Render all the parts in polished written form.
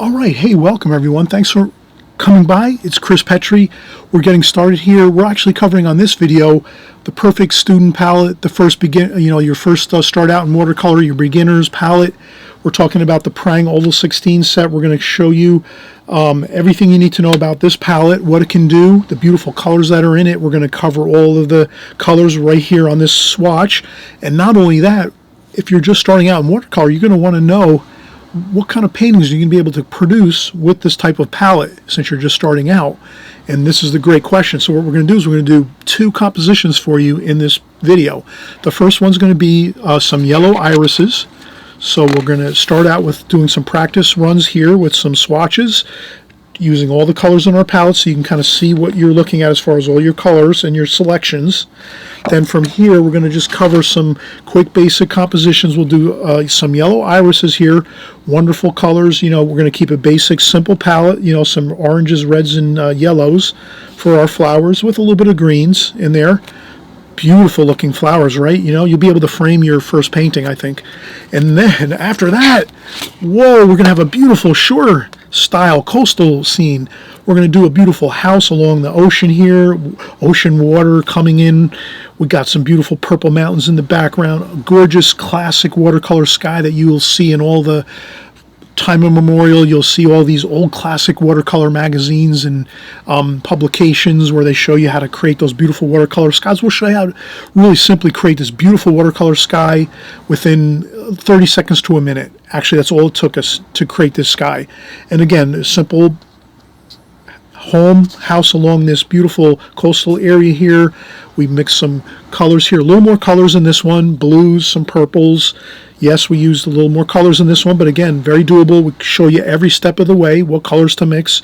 All right, hey, welcome everyone. Thanks for coming by. It's Chris Petri. We're getting started here. We're actually covering on this video the perfect student palette, the first your first start out in watercolor, your beginner's palette. We're talking about the Prang Oval 16 set. We're going to show you everything you need to know about this palette, what it can do, the beautiful colors that are in it. We're going to cover all of the colors right here on this swatch. And not only that, if you're just starting out in watercolor, you're going to want to know what kind of paintings are you going to be able to produce with this type of palette since you're just starting out. And this is the great question. So what we're going to do is we're going to do two compositions for you in this video. The first one's going to be some yellow irises. So we're going to start out with doing some practice runs here with some swatches, using all the colors in our palette so you can kind of see what you're looking at as far as all your colors and your selections. Then from here we're going to just cover some quick basic compositions. We'll do some yellow irises here, wonderful colors. We're going to keep a basic simple palette, some oranges, reds, and yellows for our flowers with a little bit of greens in there. Beautiful looking flowers, right? You'll be able to frame your first painting, I think. And then after that, whoa, we're going to have a beautiful shore style coastal scene. We're going to do a beautiful house along the ocean here, ocean water coming in. We got some beautiful purple mountains in the background, a gorgeous classic watercolor sky that you will see in all the time immemorial. You'll see all these old classic watercolor magazines and publications where they show you how to create those beautiful watercolor skies. We'll show you how to really simply create this beautiful watercolor sky within 30 seconds to a minute. Actually, that's all it took us to create this sky. And again, a simple house along this beautiful coastal area here. We mixed some colors here, a little more colors in this one, blues, some purples. Yes, we used a little more colors in this one, but again, very doable. We show you every step of the way what colors to mix.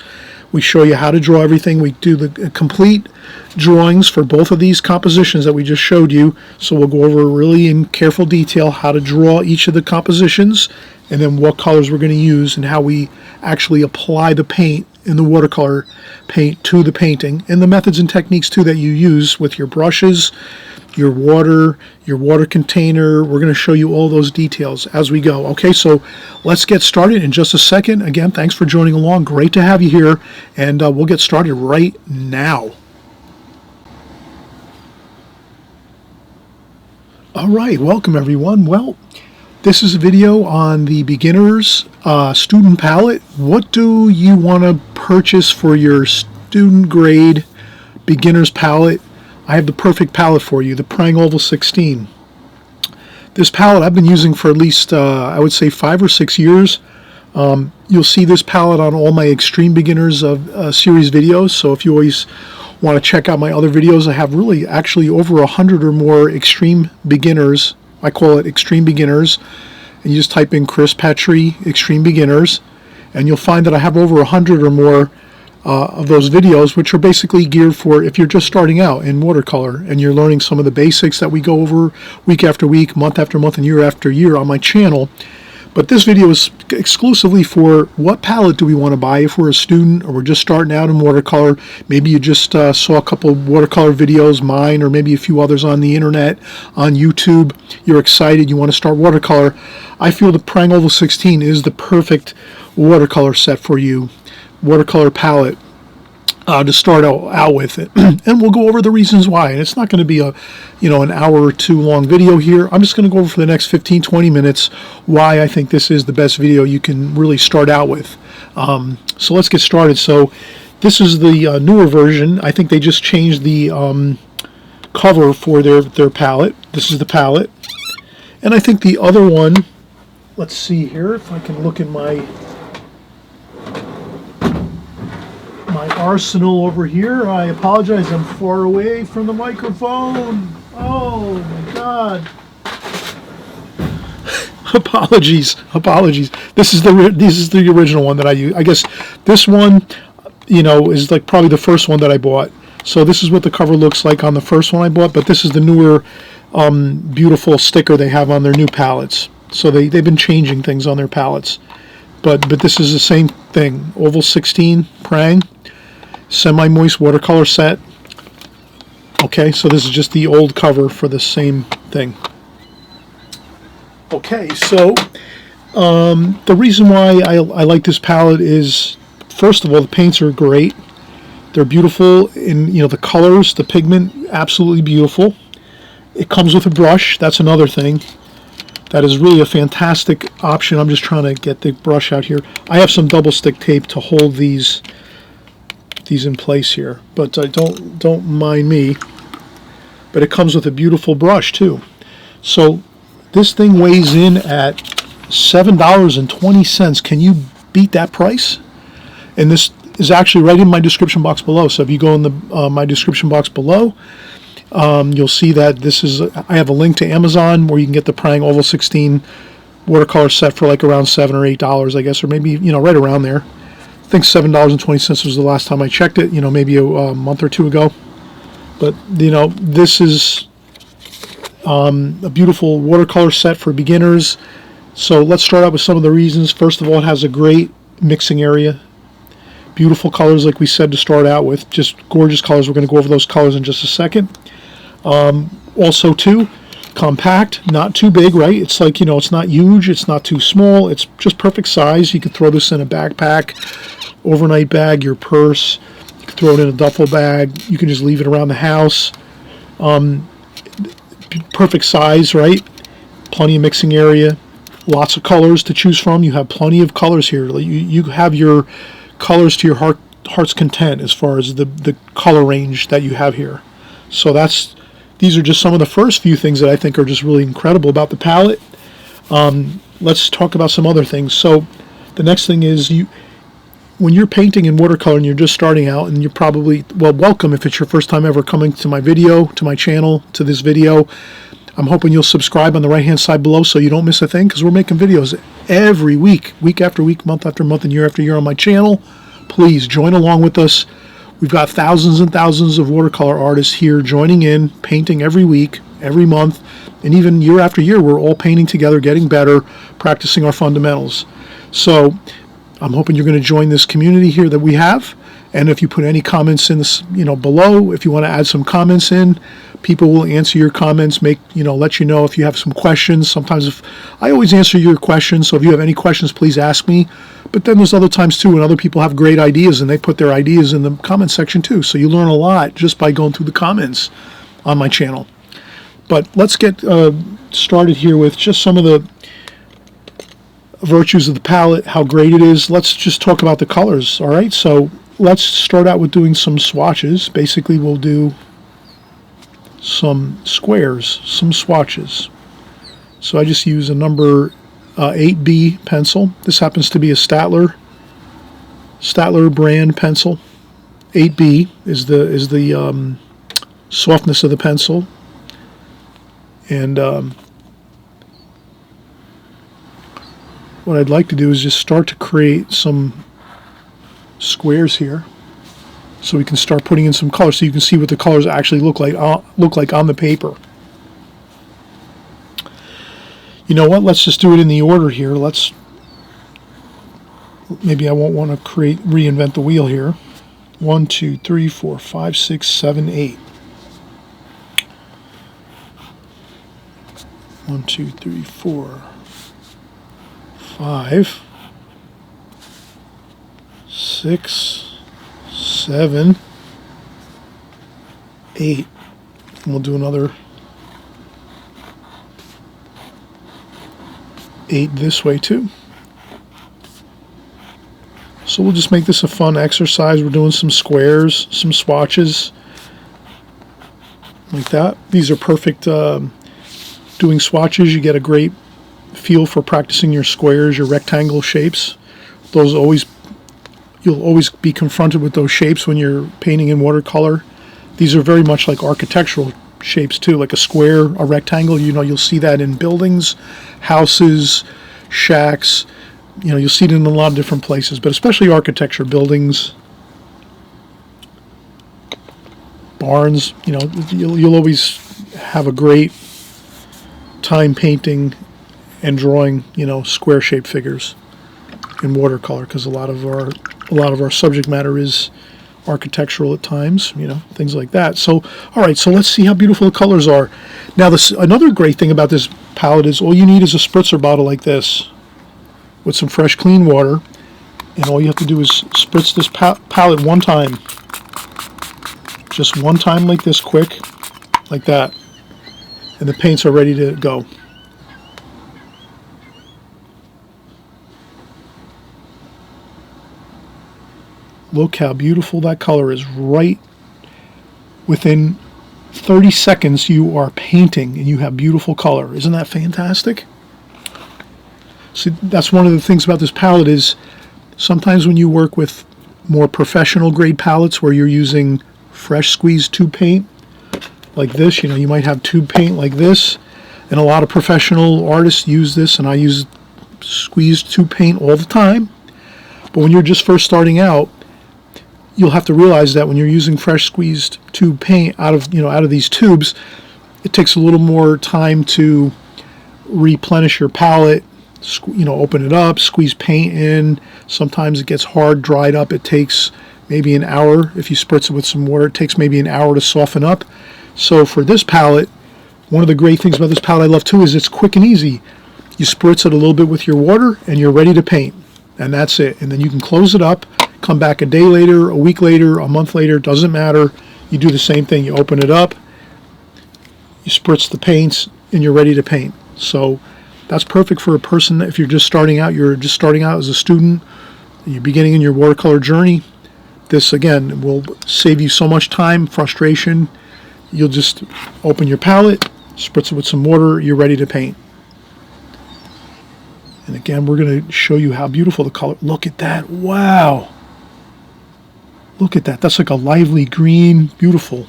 We show you how to draw everything. We do the complete drawings for both of these compositions that we just showed you. So we'll go over really in careful detail how to draw each of the compositions and then what colors we're going to use and how we actually apply the paint in the watercolor paint to the painting, and the methods and techniques too that you use with your brushes, your water container. We're going to show you all those details as we go. Okay, so let's get started in just a second. Again, thanks for joining along. Great to have you here, and we'll get started right now. All right, welcome everyone. Well, this is a video on the beginner's student palette. What do you want to purchase for your student grade beginner's palette? I have the perfect palette for you, the Prang Oval 16. This palette I've been using for at least, I would say, 5 or 6 years. You'll see this palette on all my Extreme Beginners series videos, so if you always want to check out my other videos, I have really actually over 100 or more Extreme Beginners. I call it Extreme Beginners, and you just type in Chris Petri Extreme Beginners, and you'll find that I have over 100 or more of those videos, which are basically geared for if you're just starting out in watercolor and you're learning some of the basics that we go over week after week, month after month, and year after year on my channel. But this video is exclusively for what palette do we want to buy if we're a student or we're just starting out in watercolor. Maybe you just saw a couple watercolor videos, mine or maybe a few others on the internet, on YouTube. You're excited, you want to start watercolor. I feel the Prang Oval 16 is the perfect watercolor set for you, watercolor palette to start out with it. And we'll go over the reasons why. And it's not going to be an hour or two long video here. I'm just going to go over for the next 15-20 minutes why I think this is the best video you can really start out with. So let's get started. So this is the newer version. I think they just changed the cover for their palette. This is the palette. And I think the other one, let's see here if I can look in my arsenal over here. I apologize, I'm far away from the microphone. Oh my God. Apologies. This is the original one that I use. I guess this one, is like probably the first one that I bought. So this is what the cover looks like on the first one I bought, but this is the newer beautiful sticker they have on their new palettes. So they've been changing things on their palettes. But this is the same thing. Oval 16 Prang semi-moist watercolor set. Okay, so this is just the old cover for the same thing. Okay, so The reason why I like this palette is, first of all, the paints are great. They're beautiful in, the colors, the pigment, absolutely beautiful. It comes with a brush. That's another thing. That is really a fantastic option. I'm just trying to get the brush out here. I have some double stick tape to hold these in place here, but don't mind me. But it comes with a beautiful brush too. So this thing weighs in at $7.20. Can you beat that price? And this is actually right in my description box below. So if you go in the my description box below, you'll see that this is. I have a link to Amazon where you can get the Prang Oval 16 watercolor set for like around $7 or $8, I guess, or maybe right around there. I think $7.20 was the last time I checked it. Maybe a month or two ago. But this is a beautiful watercolor set for beginners. So let's start out with some of the reasons. First of all, it has a great mixing area. Beautiful colors, like we said, to start out with. Just gorgeous colors. We're going to go over those colors in just a second. Also, too, compact, not too big, right? It's like, it's not huge. It's not too small. It's just perfect size. You could throw this in a backpack, overnight bag, your purse. You could throw it in a duffel bag. You can just leave it around the house. Perfect size, right? Plenty of mixing area. Lots of colors to choose from. You have plenty of colors here. You have your colors to your heart's content as far as the color range that you have here. So these are just some of the first few things that I think are just really incredible about the palette. Let's talk about some other things. So the next thing is, when you're painting in watercolor and you're just starting out, and you're probably, welcome if it's your first time ever coming to my video, to my channel, to this video. I'm hoping you'll subscribe on the right hand side below so you don't miss a thing, because we're making videos every week, week after week, month after month, and year after year on my channel. Please join along with us. We've got thousands and thousands of watercolor artists here joining in, painting every week, every month, and even year after year. We're all painting together, getting better, practicing our fundamentals. So I'm hoping you're going to join this community here that we have. And if you put any comments in this, below, if you want to add some comments in, people will answer your comments, let you know if you have some questions. Sometimes I always answer your questions, so if you have any questions, please ask me. But then there's other times too when other people have great ideas and they put their ideas in the comment section too. So you learn a lot just by going through the comments on my channel. But let's get started here with just some of the virtues of the palette, how great it is. Let's just talk about the colors, all right? So let's start out with doing some swatches. Basically, we'll do some squares, some swatches. So I just use a number 8B pencil. This happens to be a Statler brand pencil. 8B is the softness of the pencil, and what I'd like to do is just start to create some squares here, so we can start putting in some colors, so you can see what the colors actually look like on the paper. You know what? Let's just do it in the order here. Maybe I won't want to reinvent the wheel here. 1, 2, 3, 4, 5, 6, 7, 8. 1, 2, 3, 4, 5, 6, 7, 8. And we'll do another 8 this way too. So we'll just make this a fun exercise. We're doing some squares, some swatches like that. These are perfect. Doing swatches, you get a great feel for practicing your squares, your rectangle shapes. You'll always be confronted with those shapes when you're painting in watercolor. These are very much like architectural shapes too, like a square, a rectangle. You'll see that in buildings, houses, shacks. You'll see it in a lot of different places, but especially architecture, buildings, barns. You'll always have a great time painting and drawing, square shaped figures in watercolor, because a lot of our subject matter is architectural at times, things like that. So, all right, so let's see how beautiful the colors are. Now, another great thing about this palette is all you need is a spritzer bottle like this. with some fresh clean water, and all you have to do is spritz this palette one time. Just one time like this, quick, like that, and the paints are ready to go. Look how beautiful that color is. Right within 30 seconds you are painting and you have beautiful color. Isn't that fantastic? See, that's one of the things about this palette is sometimes when you work with more professional grade palettes where you're using fresh squeezed tube paint like this, you know, you might have tube paint like this, and a lot of professional artists use this, and I use squeezed tube paint all the time. But when you're just first starting out, you'll have to realize that when you're using fresh squeezed tube paint out of these tubes, it takes a little more time to replenish your palette. Open it up, squeeze paint in. Sometimes it gets hard, dried up. It takes maybe an hour. If you spritz it with some water, it takes maybe an hour to soften up. So for this palette, one of the great things about this palette I love too is it's quick and easy. You spritz it a little bit with your water and you're ready to paint. And that's it. And then you can close it up, come back a day later, a week later, a month later, doesn't matter. You do the same thing. You open it up, you spritz the paints, and you're ready to paint. So that's perfect for a person if you're just starting out as a student, you're beginning in your watercolor journey. This, again, will save you so much time, frustration. You'll just open your palette, spritz it with some water, you're ready to paint. And again, we're going to show you how beautiful the color. Look at that. Wow. Look at that. That's like a lively green, beautiful,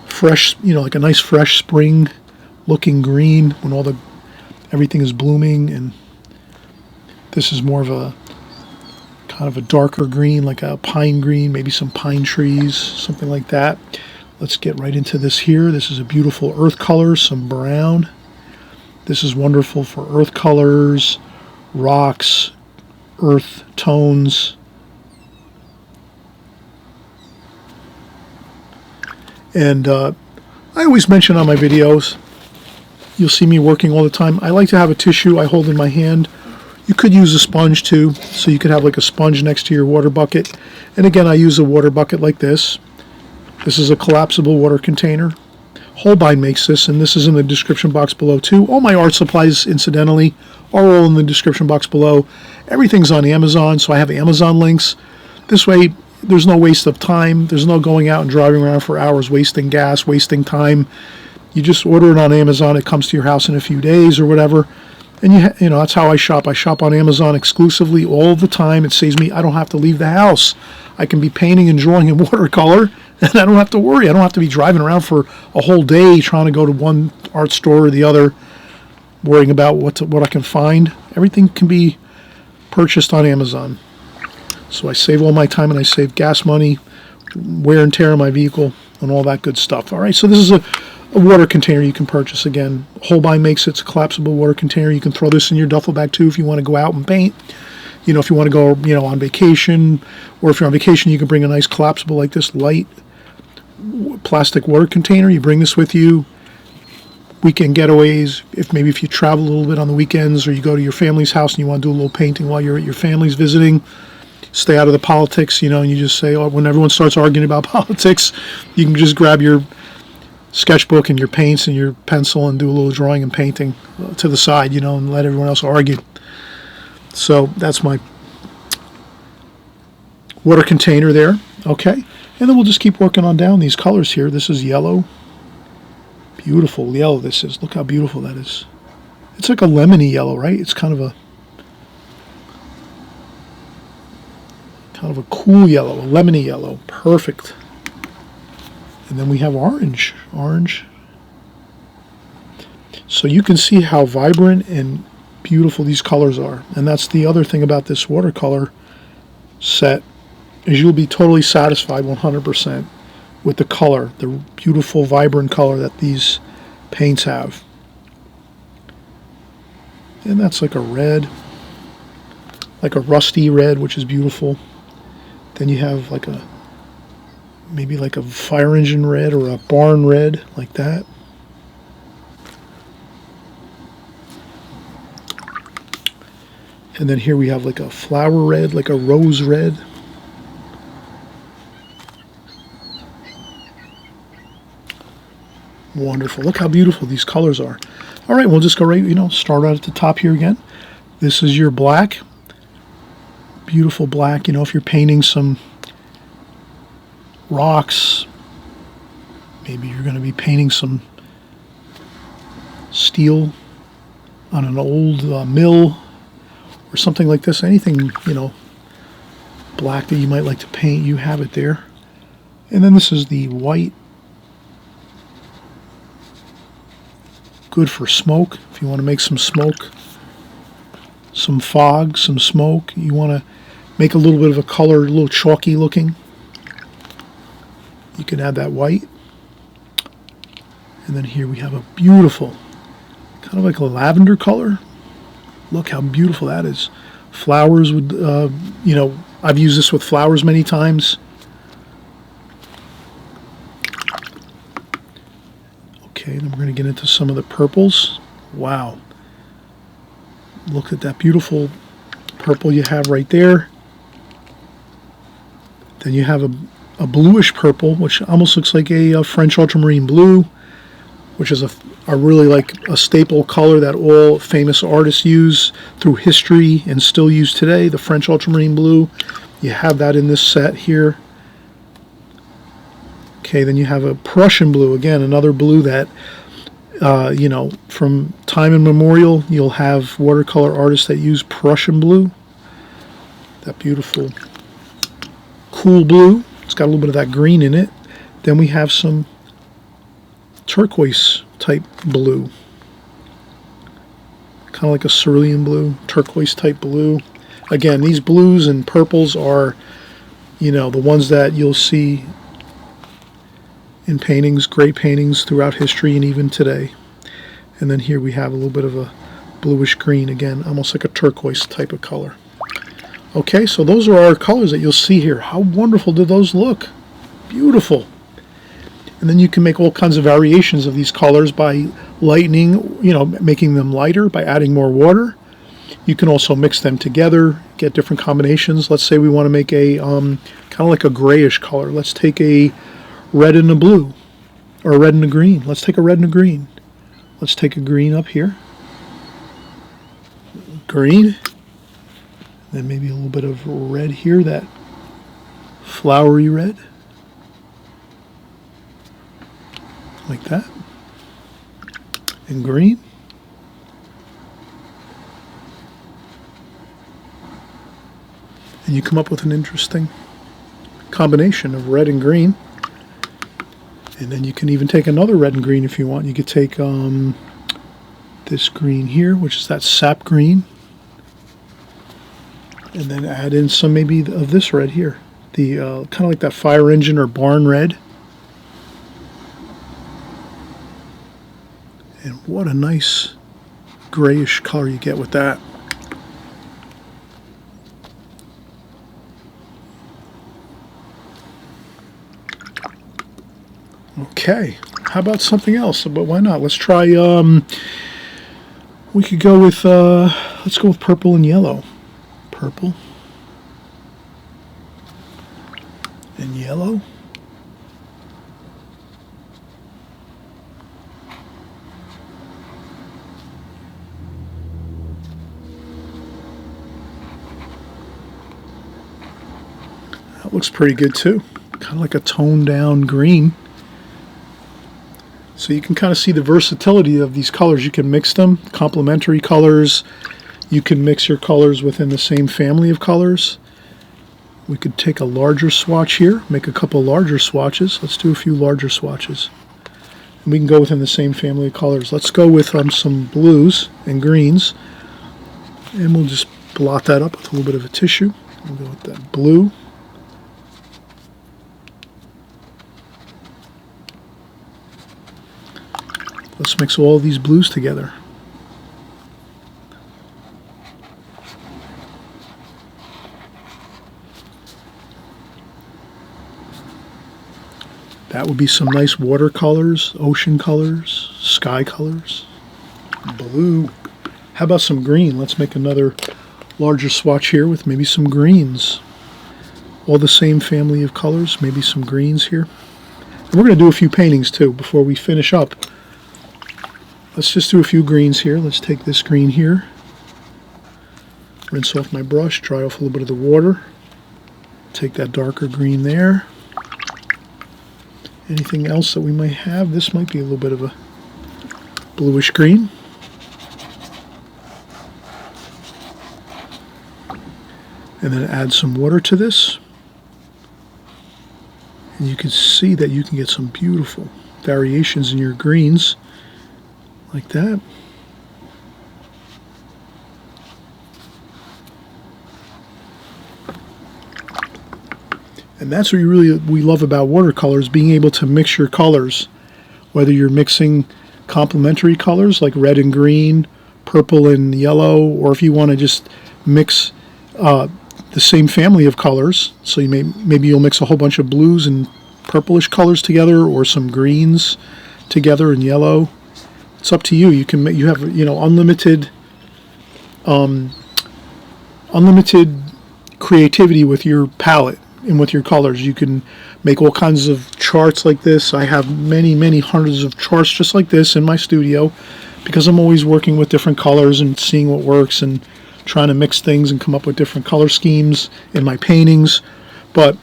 fresh, like a nice fresh spring looking green when everything is blooming. And this is more of a kind of a darker green, like a pine green, maybe some pine trees, something like that. Let's get right into this here. This is a beautiful earth color, some brown. This is wonderful for earth colors, rocks, earth tones. And I always mention on my videos, you'll see me working all the time. I like to have a tissue I hold in my hand. You could use a sponge too, so you could have like a sponge next to your water bucket. And again, I use a water bucket like this. This is a collapsible water container. Holbein makes this, and this is in the description box below too. All my art supplies, incidentally, are all in the description box below. Everything's on Amazon, so I have Amazon links. This way, there's no waste of time. There's no going out and driving around for hours, wasting gas, wasting time. You just order it on Amazon. It comes to your house in a few days or whatever. And that's how I shop. I shop on Amazon exclusively all the time. It saves me. I don't have to leave the house. I can be painting and drawing in watercolor, and I don't have to worry. I don't have to be driving around for a whole day trying to go to one art store or the other, worrying about what I can find. Everything can be purchased on Amazon. So I save all my time, and I save gas money, wear and tear on my vehicle, and all that good stuff. All right, so this is a water container you can purchase. Again, Holbein makes it. It's a collapsible water container. You can throw this in your duffel bag too if you want to go out and paint. If you want to go, on vacation, or if you're on vacation, you can bring a nice collapsible like this light plastic water container. You bring this with you. Weekend getaways, if you travel a little bit on the weekends, or you go to your family's house and you want to do a little painting while you're at your family's visiting, stay out of the politics, and you just say, when everyone starts arguing about politics, you can just grab your sketchbook and your paints and your pencil and do a little drawing and painting to the side, and let everyone else argue. So that's my water container there. Okay. And then we'll just keep working on down these colors here. This is yellow. Beautiful yellow this is. Look how beautiful that is. It's like a lemony yellow, right? It's kind of a cool yellow, a lemony yellow. Perfect. And then we have orange. So you can see how vibrant and beautiful these colors are. And that's the other thing about this watercolor set, is you'll be totally satisfied 100% with the color, the beautiful vibrant color that these paints have. And that's like a red, like a rusty red, which is beautiful. Then you have maybe like a fire engine red or a barn red, like that. And then here we have like a flower red, like a rose red. Wonderful. Look how beautiful these colors are. All right, we'll just go right, start out at the top here again. This is your black. Beautiful black. If you're painting some rocks, maybe you're going to be painting some steel on an old mill or something like this. Anything, black that you might like to paint, you have it there. And then this is the white. Good for smoke. If you want to make some smoke, some fog, some smoke, you want to make a little bit of a color, a little chalky looking, you can add that white. And then here we have a beautiful, kind of like a lavender color. Look how beautiful that is. Flowers with, I've used this with flowers many times. Okay, then we're going to get into some of the purples. Wow. Look at that beautiful purple you have right there. Then you have a bluish purple, which almost looks like a French ultramarine blue, which is a really like a staple color that all famous artists use through history and still use today, the French ultramarine blue. You have that in this set here. Okay, then you have a Prussian blue, again, another blue that, from time immemorial, you'll have watercolor artists that use Prussian blue. That beautiful, cool blue. It's got a little bit of that green in it. Then we have some turquoise type blue. Kind of like a cerulean blue, turquoise type blue. Again, these blues and purples are, the ones that you'll see in paintings, great paintings throughout history and even today. And then here we have a little bit of a bluish green, again, almost like a turquoise type of color. Okay, so those are our colors that you'll see here. How wonderful do those look? Beautiful. And then you can make all kinds of variations of these colors by lightening, making them lighter by adding more water. You can also mix them together, get different combinations. Let's say we want to make a kind of like a grayish color. Let's take a red and a blue, or a red and a green. Let's take a red and a green. Let's take a green up here. Green. Then maybe a little bit of red here, that flowery red. Like that. And green. And you come up with an interesting combination of red and green. And then you can even take another red and green if you want. You could take this green here, which is that sap green. And then add in some maybe of this red here. The kind of like that fire engine or barn red. And what a nice grayish color you get with that. Okay, how about something else? But why not? Let's try, we could go with, let's go with purple and yellow. Purple and yellow. That looks pretty good too. Kind of like a toned down green. So you can kind of see the versatility of these colors. You can mix them, complementary colors. You can mix your colors within the same family of colors. We could take a larger swatch here, make a couple larger swatches. Let's do a few larger swatches. And we can go within the same family of colors. Let's go with some blues and greens. And we'll just blot that up with a little bit of a tissue. We'll go with that blue. Let's mix all these blues together. That would be some nice watercolors, ocean colors, sky colors, blue. How about some green? Let's make another larger swatch here with maybe some greens. All the same family of colors, maybe some greens here. And we're going to do a few paintings too before we finish up. Let's just do a few greens here. Let's take this green here. Rinse off my brush, dry off a little bit of the water. Take that darker green there. Anything else that we might have? This might be a little bit of a bluish green. And then add some water to this. And you can see that you can get some beautiful variations in your greens like that. And that's what we love about watercolors, being able to mix your colors, whether you're mixing complementary colors like red and green, purple and yellow, or if you want to just mix the same family of colors. So maybe you'll mix a whole bunch of blues and purplish colors together, or some greens together and yellow. It's up to you. You have unlimited creativity with your palette and with your colors. You can make all kinds of charts like this. I have many hundreds of charts just like this in my studio, because I'm always working with different colors and seeing what works and trying to mix things and come up with different color schemes in my paintings. But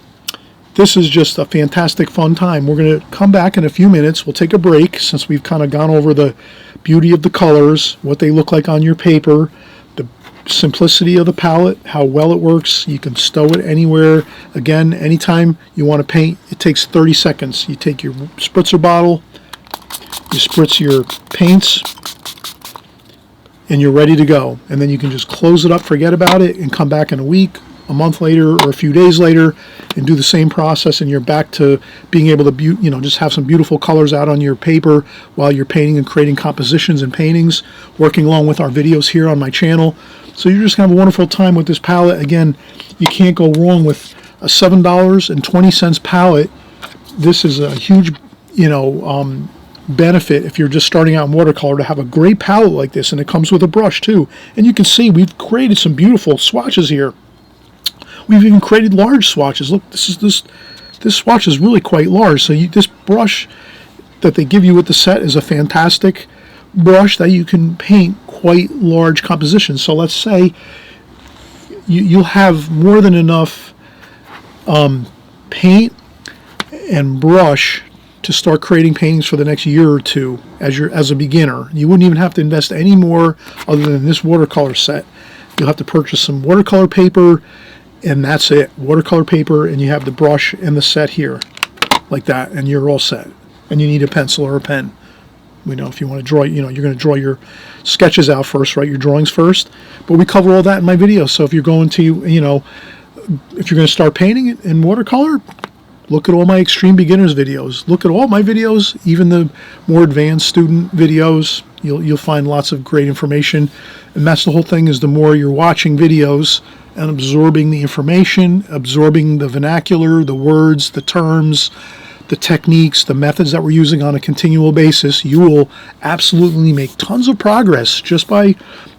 this is just a fantastic fun time. We're going to come back in a few minutes. We'll take a break since we've kind of gone over the beauty of the colors, what they look like on your paper, the simplicity of the palette, how well it works. You can stow it anywhere. Again, anytime you want to paint, it takes 30 seconds. You take your spritzer bottle, you spritz your paints, and you're ready to go. And then you can just close it up, forget about it, and come back in a week, a month later, or a few days later, and do the same process, and you're back to being able to just have some beautiful colors out on your paper while you're painting and creating compositions and paintings, working along with our videos here on my channel. So you're just going to have a wonderful time with this palette. Again, you can't go wrong with a $7.20 palette. This is a huge benefit if you're just starting out in watercolor, to have a great palette like this, and it comes with a brush too. And you can see we've created some beautiful swatches here. We've even created large swatches. Look, this swatch is really quite large. So this brush that they give you with the set is a fantastic brush that you can paint quite large compositions. So let's say you'll have more than enough paint and brush to start creating paintings for the next year or two as a beginner. You wouldn't even have to invest any more other than this watercolor set. You'll have to purchase some watercolor paper, and that's it. Watercolor paper, and you have the brush and the set here, like that, and you're all set. And you need a pencil or a pen. If you want to draw, you're going to draw your sketches out first, right? Your drawings first. But we cover all that in my video. So if you're going to, if you're going to start painting in watercolor, look at all my extreme beginners videos. Look at all my videos, even the more advanced student videos. You'll find lots of great information. And that's the whole thing, is the more you're watching videos and absorbing the information, absorbing the vernacular, the words, the terms, the techniques, the methods that we're using on a continual basis, you will absolutely make tons of progress just by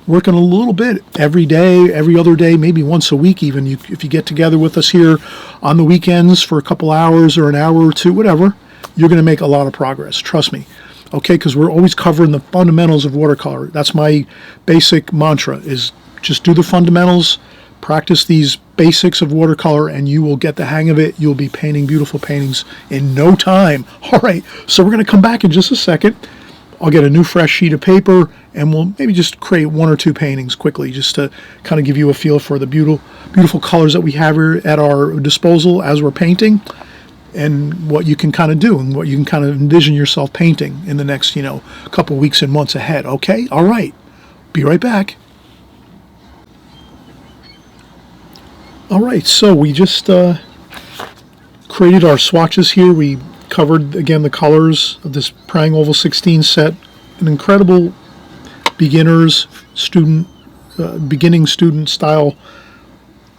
working a little bit every day, every other day, maybe once a week even. If you get together with us here on the weekends for a couple hours or an hour or two, whatever, you're going to make a lot of progress. Trust me. Okay, because we're always covering the fundamentals of watercolor. That's my basic mantra, is just do the fundamentals, practice these basics of watercolor, and you will get the hang of it. You'll be painting beautiful paintings in no time. All right, so we're going to come back in just a second. I'll get a new fresh sheet of paper, and we'll maybe just create one or two paintings quickly, just to kind of give you a feel for the beautiful colors that we have here at our disposal as we're painting, and what you can kind of do and what you can kind of envision yourself painting in the next, couple weeks and months ahead. Okay? All right. Be right back. All right, so we just created our swatches here. We covered, again, the colors of this Prang Oval 16 set. An incredible beginning student style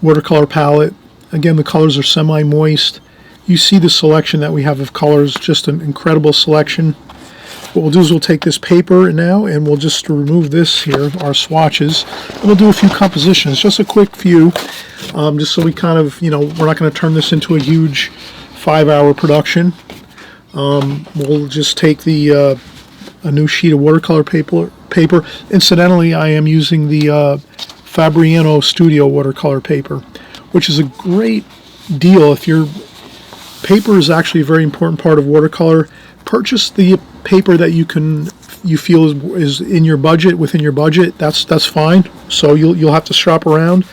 watercolor palette. Again, the colors are semi-moist. You see the selection that we have of colors, just an incredible selection. what we'll do is we'll take this paper now and we'll just remove this here, our swatches, and we'll do a few compositions, just a quick few, just so we kind of, you know, we're not going to turn this into a huge 5-hour production. We'll just take the a new sheet of watercolor paper. Incidentally, I am using the Fabriano Studio watercolor paper, which is a great deal. If your paper is actually a very important part of watercolor, purchase the paper that you feel is in your budget, within your budget. That's fine. So you'll have to shop around.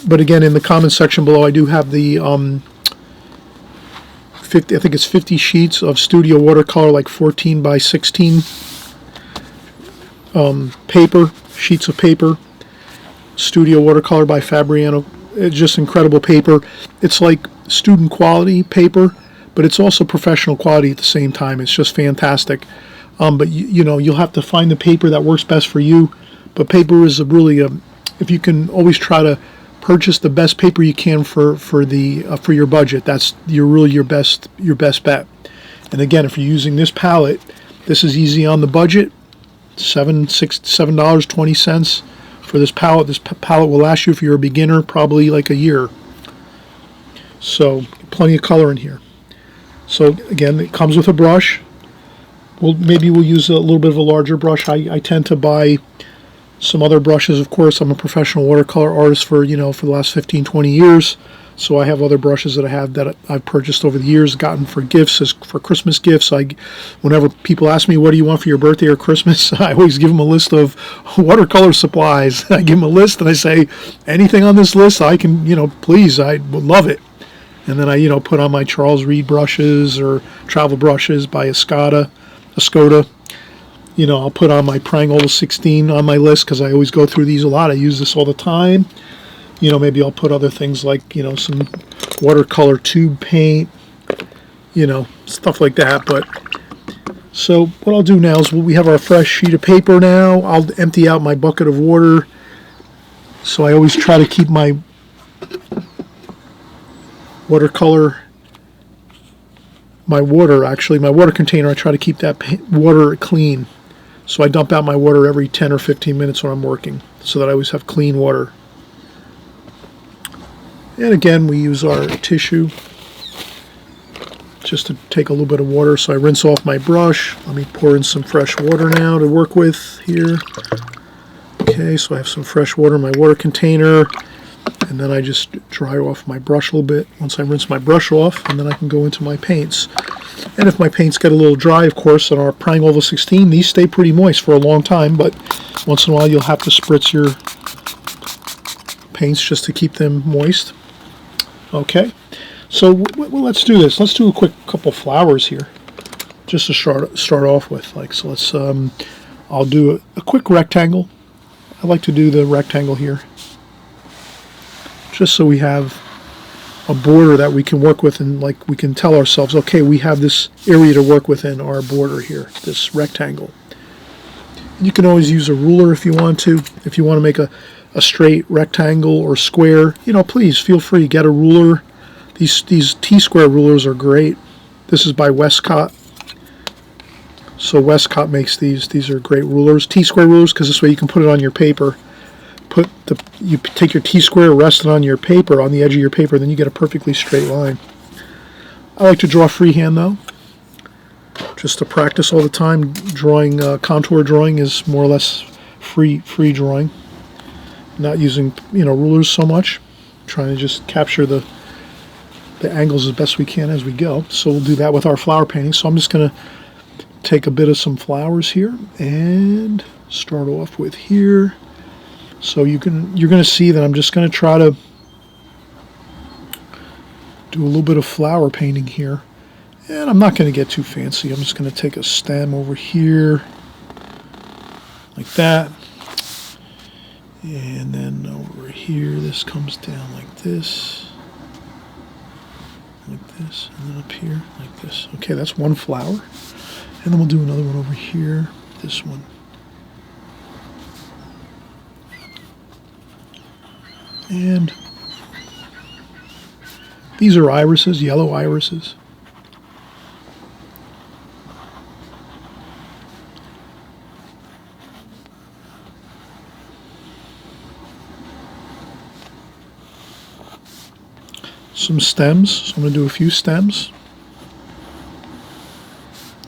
But again, in the comment section below, I do have the 50, I think it's 50 sheets of Studio watercolor, like 14 by 16 sheets of paper. Studio watercolor by Fabriano. It's just incredible paper. It's like student quality paper, but it's also professional quality at the same time. It's just fantastic. But you know, you'll have to find the paper that works best for you. But paper is if you can always try to purchase the best paper you can for your budget. That's really your best bet. And again, if you're using this palette, this is easy on the budget. $7.20 for this palette. This palette will last you, if you're a beginner, probably like a year. So plenty of color in here. So again, it comes with a brush. Maybe we'll use a little bit of a larger brush. I tend to buy some other brushes. Of course, I'm a professional watercolor artist for the last 15-20 years, so I have other brushes that I've purchased over the years, gotten for gifts, for Christmas gifts. Whenever people ask me, what do you want for your birthday or Christmas, I always give them a list of watercolor supplies. I give them a list and I say, anything on this list I can, please, I would love it. And then I put on my Charles Reed brushes or travel brushes by Escoda. I'll put on my Prang Oval 16 on my list because I always go through these a lot. I use this all the time. Maybe I'll put other things like, some watercolor tube paint, stuff like that. But so what I'll do now is we have our fresh sheet of paper now. I'll empty out my bucket of water. So I always try to keep my water container, I try to keep that water clean. So I dump out my water every 10 or 15 minutes when I'm working, so that I always have clean water. And again, we use our tissue just to take a little bit of water. So I rinse off my brush. Let me pour in some fresh water now to work with here. Okay, so I have some fresh water in my water container. And then I just dry off my brush a little bit once I rinse my brush off, and then I can go into my paints. And if my paints get a little dry, of course, on our Prang Oval 16, these stay pretty moist for a long time, but once in a while you'll have to spritz your paints just to keep them moist. Okay, so let's do this. Let's do a quick couple flowers here, just to start off with. So let's, I'll do a quick rectangle. I like to do the rectangle here, just so we have a border that we can work with, and we can tell ourselves, okay, we have this area to work within our border here, this rectangle. You can always use a ruler if you want to. If you want to make a straight rectangle or square, please feel free, get a ruler. These T-square rulers are great. This is by Westcott. So Westcott makes these. These are great rulers, T-square rulers, because this way you can put it on your paper. You take your T-square, rest it on your paper, on the edge of your paper, then you get a perfectly straight line. I like to draw freehand though, just to practice all the time. Drawing, contour drawing is more or less free drawing. Not using rulers so much. Trying to just capture the angles as best we can as we go. So we'll do that with our flower painting. So I'm just going to take a bit of some flowers here and start off with here. So you're going to see that I'm just going to try to do a little bit of flower painting here. And I'm not going to get too fancy. I'm just going to take a stem over here like that. And then over here, this comes down like this, and then up here like this. Okay, that's one flower. And then we'll do another one over here, this one. And these are irises, yellow irises. some stems. So I'm going to do a few stems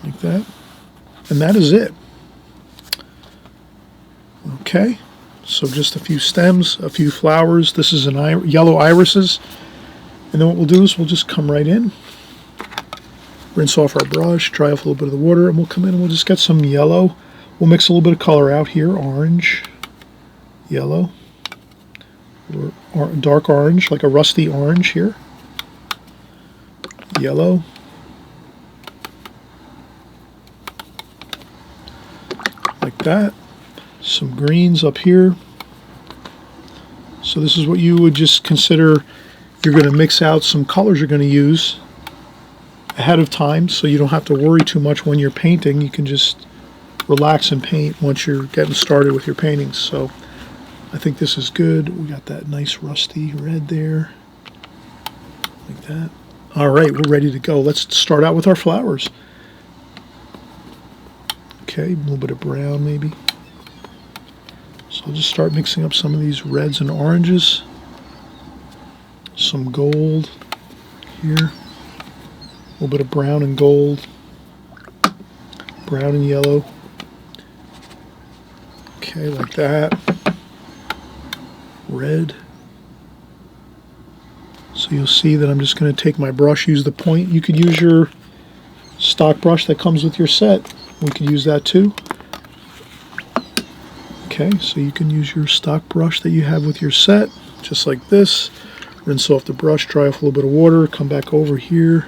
like that. And that is it. Okay, so just a few stems, a few flowers. This is an yellow irises. And then what we'll do is we'll just come right in, rinse off our brush, dry off a little bit of the water, and we'll come in and we'll just get some yellow. We'll mix a little bit of color out here, orange, yellow, or dark orange, like a rusty orange here, yellow, like that, some greens up here. So this is what you would just consider. You're going to mix out some colors you're going to use ahead of time, so you don't have to worry too much when you're painting. You can just relax and paint once you're getting started with your paintings. So I think this is good. We got that nice rusty red there, like that. All right, we're ready to go. Let's start out with our flowers. Okay, a little bit of brown maybe. So I'll just start mixing up some of these reds and oranges. Some gold here. A little bit of brown and gold. Brown and yellow. Okay, like that. Red. So you'll see that I'm just going to take my brush, use the point. You could use your stock brush that comes with your set. We could use that too. Okay, so you can use your stock brush that you have with your set, just like this. Rinse off the brush, dry off a little bit of water, come back over here.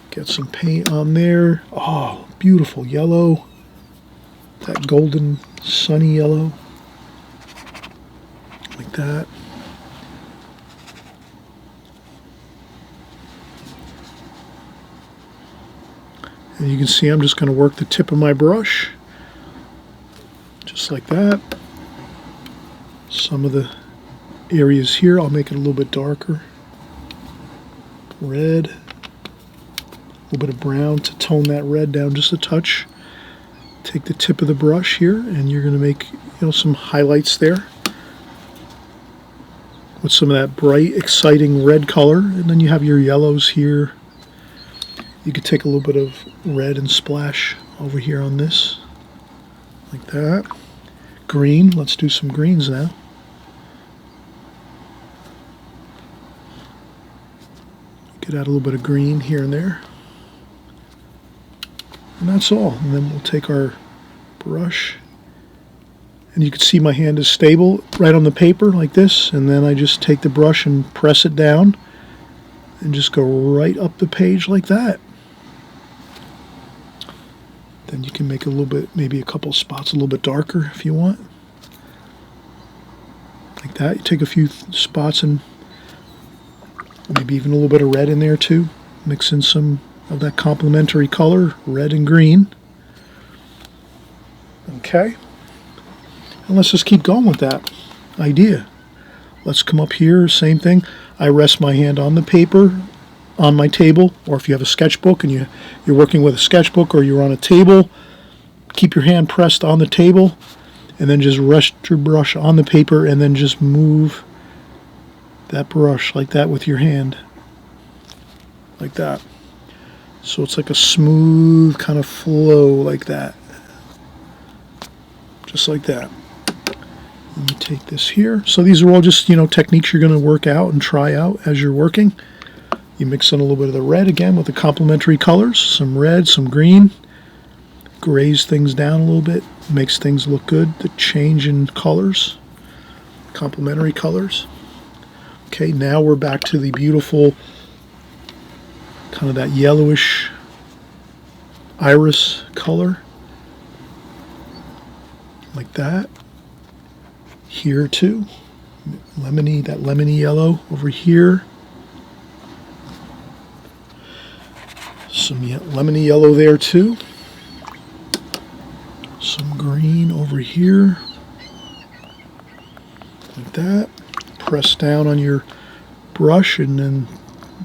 Get some paint on there. Oh, beautiful yellow. That golden sunny yellow. Like that. And you can see I'm just going to work the tip of my brush. Just like that. Some of the areas here, I'll make it a little bit darker. Red. A little bit of brown to tone that red down just a touch. Take the tip of the brush here and you're going to make, some highlights there with some of that bright, exciting red color. And then you have your yellows here. You could take a little bit of red and splash over here on this, like that. Green, let's do some greens now. Could add a little bit of green here and there. And that's all. And then we'll take our brush. And you can see my hand is stable right on the paper like this. And then I just take the brush and press it down and just go right up the page like that. Then you can make a little bit, maybe a couple spots a little bit darker if you want. Like that. You take a few spots and maybe even a little bit of red in there too. Mix in some of that complementary color, red and green. Okay. And let's just keep going with that idea. Let's come up here, same thing. I rest my hand on the paper, on my table, or if you have a sketchbook and you're working with a sketchbook or you're on a table, keep your hand pressed on the table and then just rest your brush on the paper and then just move that brush like that with your hand, like that. So it's like a smooth kind of flow like that, just like that. And you take this here. So these are all just, techniques you're going to work out and try out as you're working. You mix in a little bit of the red again with the complementary colors, some red, some green. Grays things down a little bit, makes things look good. The change in colors, complementary colors. Okay, now we're back to the beautiful kind of that yellowish iris color, like that. Here too, lemony, that lemony yellow over here. Some lemony yellow there too. Some green over here, like that. Press down on your brush and then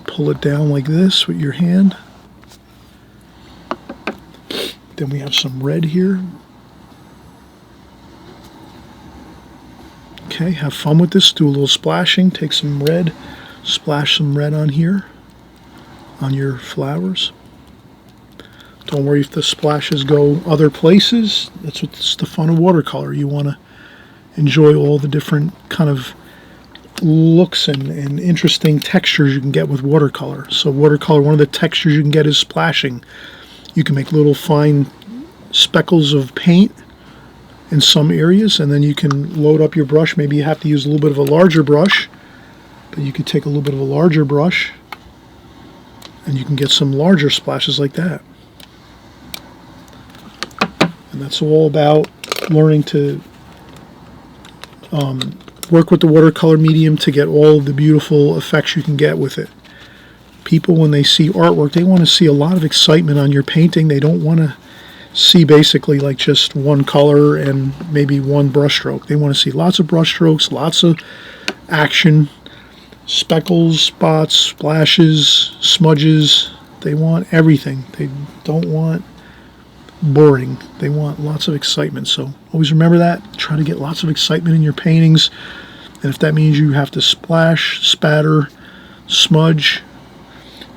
pull it down like this with your hand. Then we have some red here. Okay, have fun with this. Do a little splashing. Take some red, Splash some red on here, on your flowers. Don't worry if the splashes go other places. That's what's the fun of watercolor. You want to enjoy all the different kind of looks and interesting textures you can get with watercolor. So watercolor, one of the textures you can get is splashing. You can make little fine speckles of paint in some areas, and then you can load up your brush. Maybe you have to use a little bit of a larger brush, but you could take a little bit of a larger brush and you can get some larger splashes like that. And that's all about learning to work with the watercolor medium to get all of the beautiful effects you can get with it. People, when they see artwork, they want to see a lot of excitement on your painting. They don't want to see basically like just one color and maybe one brush stroke. They want to see lots of brush strokes, lots of action, speckles, spots, splashes, smudges. They want everything. They don't want boring. They want lots of excitement. So always remember that. Try to get lots of excitement in your paintings. And if that means you have to splash, spatter, smudge,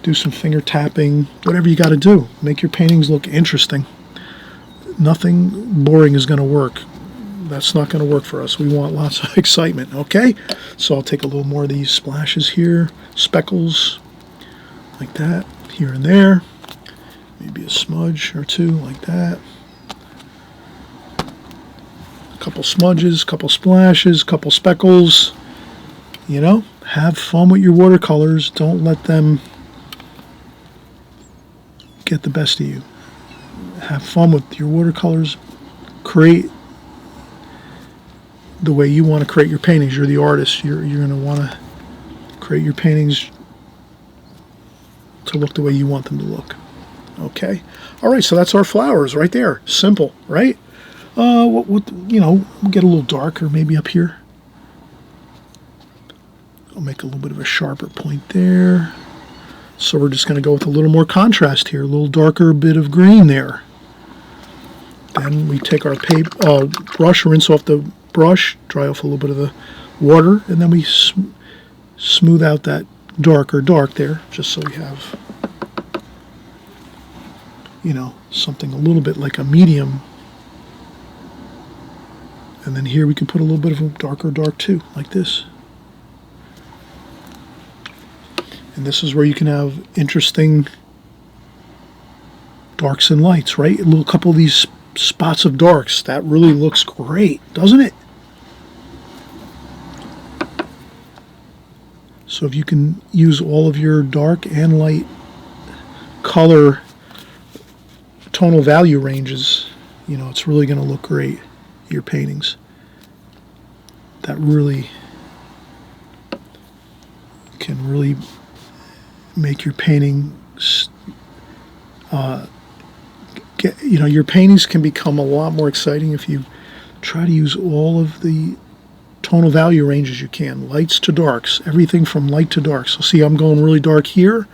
do some finger tapping, whatever you got to do, make your paintings look interesting. Nothing boring is going to work. That's not going to work for us. We want lots of excitement, okay? So I'll take a little more of these splashes here, speckles, like that, here and there. Maybe a smudge or two, like that. A couple smudges, couple splashes, couple speckles. You know, have fun with your watercolors. Don't let them get the best of you. Have fun with your watercolors. Create the way you want to create your paintings. You're the artist. You're going to want to create your paintings to look the way you want them to look. Okay. All right. So that's our flowers right there. Simple, right? We'll get a little darker maybe up here. I'll make a little bit of a sharper point there. So we're just going to go with a little more contrast here, a little darker bit of green there. Then we take our paper, brush, rinse off the brush, dry off a little bit of the water, and then we smooth out that darker dark there, just so we have, you know, something a little bit like a medium. And then here we can put a little bit of a darker dark too, like this. And this is where you can have interesting darks and lights, right? A little couple of these spots of darks. That really looks great, doesn't it? So if you can use all of your dark and light color tonal value ranges, you know, it's really going to look great, your paintings. That really can really make your painting, your paintings can become a lot more exciting if you try to use all of the tonal value ranges you can, lights to darks, everything from light to dark. So see, I'm going really dark here,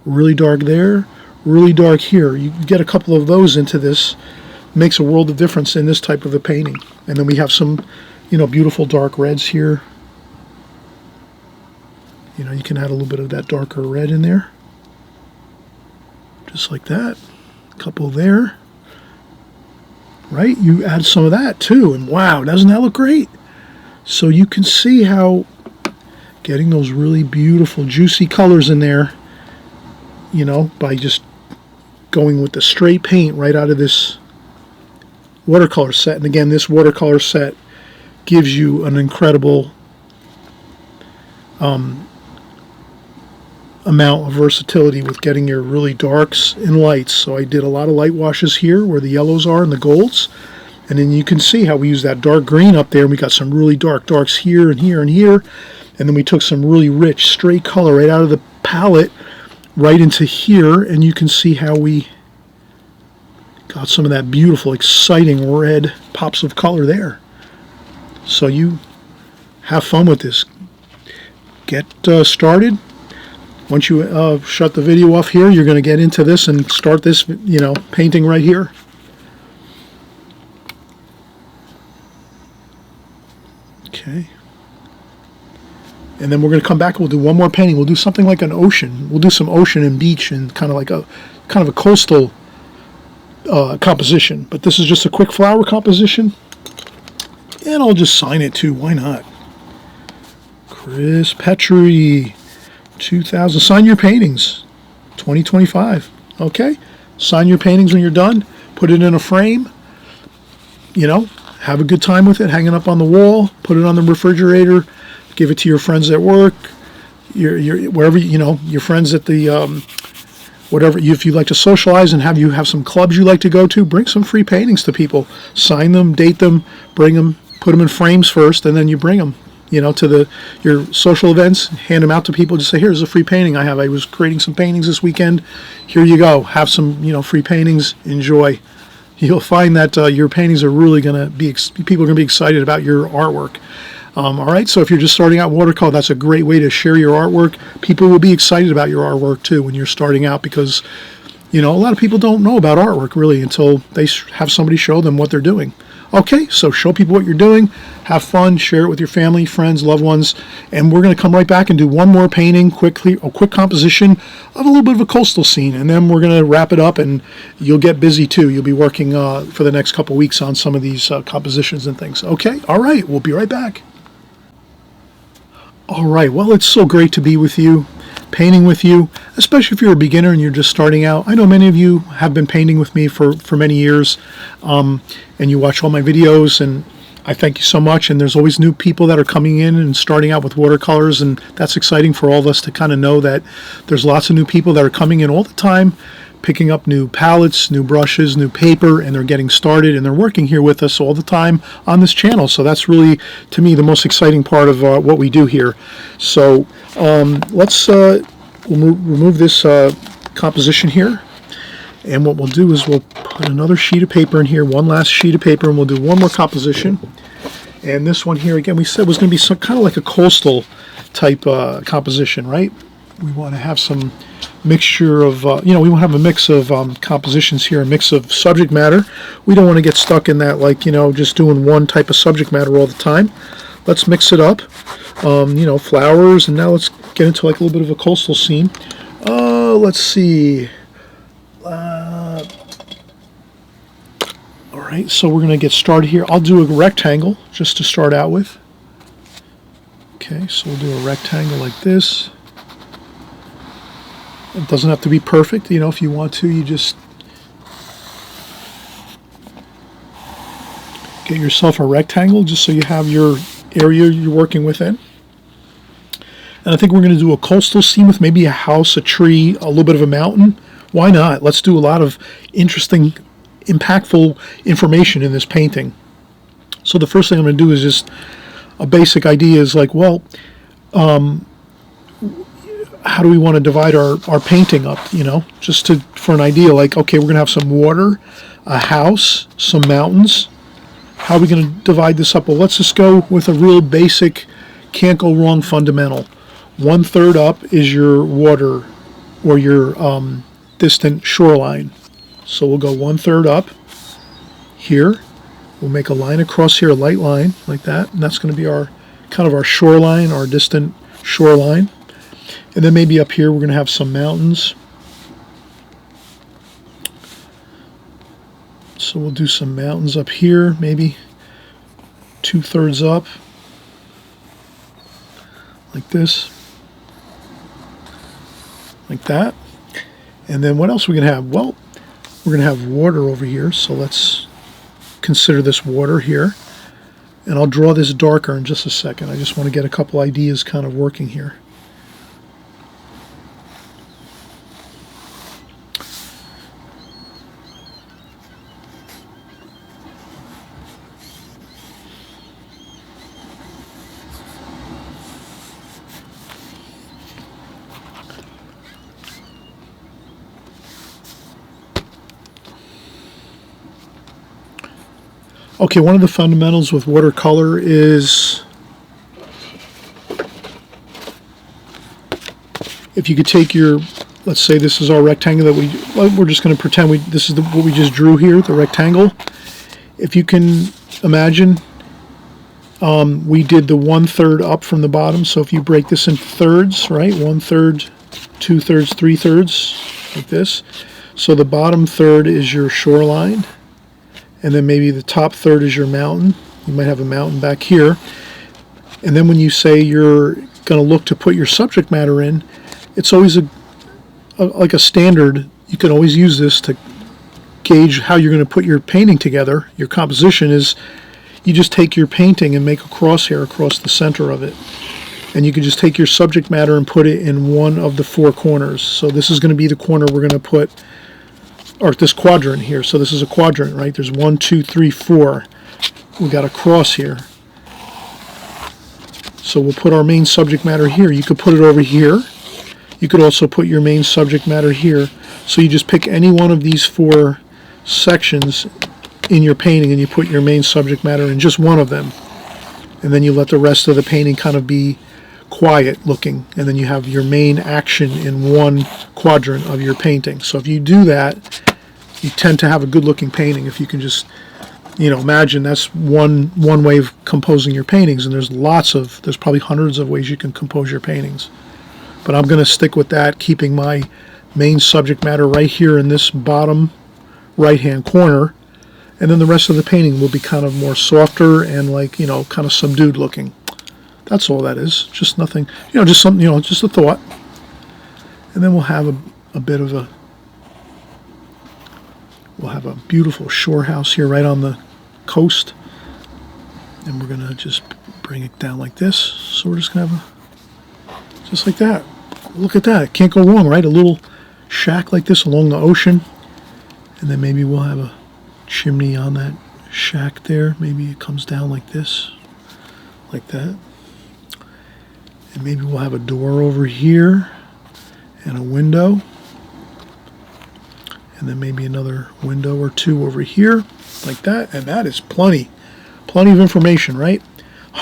really dark there, really dark here. You get a couple of those into this, makes a world of difference in this type of a painting. And then we have some, beautiful dark reds here. You can add a little bit of that darker red in there. Just like that. A couple there. Right? You add some of that too, and wow, doesn't that look great? So you can see how getting those really beautiful, juicy colors in there, by just going with the straight paint right out of this watercolor set. And again, this watercolor set gives you an incredible amount of versatility with getting your really darks and lights. So I did a lot of light washes here where the yellows are and the golds, and then you can see how we use that dark green up there, and we got some really dark darks here and here and here, and then we took some really rich straight color right out of the palette right into here, and you can see how we got some of that beautiful exciting red pops of color there. So you have fun with this. Get started. Once you shut the video off here, you're going to get into this and start this, painting right here. Okay. And then we're going to come back and we'll do one more painting. We'll do something like an ocean. We'll do some ocean and beach and kind of a coastal composition. But this is just a quick flower composition. And I'll just sign it too. Why not? Chris Petri, 2000. Sign your paintings, 2025. Okay? Sign your paintings when you're done. Put it in a frame. You know, have a good time with it. Hang it up on the wall. Put it on the refrigerator. Give it to your friends at work. Your wherever, you know, your friends at the whatever. If you like to socialize and have some clubs you like to go to, bring some free paintings to people. Sign them, date them, bring them, put them in frames first, and then you bring them, you know, to your social events. Hand them out to people. Just say, here's a free painting I have. I was creating some paintings this weekend. Here you go. Have some, you know, free paintings. Enjoy. You'll find that your paintings are really going to be, people are going to be excited about your artwork. All right, so if you're just starting out watercolor, that's a great way to share your artwork. People will be excited about your artwork too when you're starting out, because, you know, a lot of people don't know about artwork really until they have somebody show them what they're doing. Okay, so show people what you're doing, have fun, share it with your family, friends, loved ones, and we're going to come right back and do one more painting, a quick composition of a little bit of a coastal scene, and then we're going to wrap it up, and you'll get busy too. You'll be working for the next couple weeks on some of these compositions and things. Okay, all right, we'll be right back. All right, well, it's so great to be with you, painting with you, especially if you're a beginner and you're just starting out. I know many of you have been painting with me for many years, and you watch all my videos, and I thank you so much. And there's always new people that are coming in and starting out with watercolors, and that's exciting for all of us to kind of know that there's lots of new people that are coming in all the time, picking up new palettes, new brushes, new paper, and they're getting started, and they're working here with us all the time on this channel. So that's really, to me, the most exciting part of what we do here. So let's remove this composition here, and what we'll do is we'll put another sheet of paper in here, one last sheet of paper, and we'll do one more composition. And this one here, again, we said was going to be some kind of like a coastal type composition, right? We want to have some mixture of, you know, we want to have a mix of compositions here, a mix of subject matter. We don't want to get stuck in that, like, you know, just doing one type of subject matter all the time. Let's mix it up, you know, flowers, and now let's get into like a little bit of a coastal scene. Let's see. All right, so we're going to get started here. I'll do a rectangle just to start out with. Okay, so we'll do a rectangle like this. It doesn't have to be perfect, you know. If you want to, you just get yourself a rectangle just so you have your area you're working within. And I think we're going to do a coastal scene with maybe a house, a tree, a little bit of a mountain. Why not? Let's do a lot of interesting, impactful information in this painting. So the first thing I'm going to do is just a basic idea is like, well, how do we want to divide our painting up, you know, just for an idea, like, okay, we're going to have some water, a house, some mountains. How are we going to divide this up? Well, let's just go with a real basic, can't go wrong fundamental. 1/3 up is your water or your distant shoreline. So we'll go 1/3 up here. We'll make a line across here, a light line like that, and that's going to be our kind of our shoreline, our distant shoreline. And then maybe up here we're going to have some mountains. So we'll do some mountains up here, maybe 2/3 up, like this, like that. And then what else are we going to have? Well, we're going to have water over here, so let's consider this water here. And I'll draw this darker in just a second. I just want to get a couple ideas kind of working here. Okay, one of the fundamentals with watercolor is if you could take your, let's say this is our rectangle that we're just going to pretend this is what we just drew here, the rectangle. If you can imagine We did the 1/3 up from the bottom. So if you break this into thirds, right, 1/3, 2/3, 3/3, like this. So the bottom third is your shoreline, and then maybe the top third is your mountain. You might have a mountain back here. And then when you say you're going to look to put your subject matter in, it's always like a standard. You can always use this to gauge how you're going to put your painting together. Your composition is, you just take your painting and make a crosshair across the center of it. And you can just take your subject matter and put it in one of the four corners. So this is going to be the corner we're going to put, or this quadrant here. So this is a quadrant, right? There's 1, 2, 3, 4. We got a cross here. So we'll put our main subject matter here. You could put it over here. You could also put your main subject matter here. So you just pick any one of these four sections in your painting and you put your main subject matter in just one of them. And then you let the rest of the painting kind of be quiet looking. And then you have your main action in one quadrant of your painting. So if you do that, you tend to have a good looking painting. If you can just, imagine that's one way of composing your paintings. And there's probably hundreds of ways you can compose your paintings. But I'm going to stick with that, keeping my main subject matter right here in this bottom right-hand corner. And then the rest of the painting will be kind of more softer and like, kind of subdued looking. That's all that is. Just nothing, just something, just a thought. And then we'll have a bit of we'll have a beautiful shore house here right on the coast. And we're going to just bring it down like this. So we're just going to have just like that. Look at that. Can't go wrong, right? A little shack like this along the ocean. And then maybe we'll have a chimney on that shack there. Maybe it comes down like this, like that. And maybe we'll have a door over here and a window. And then maybe another window or two over here, like that. And that is plenty of information, right?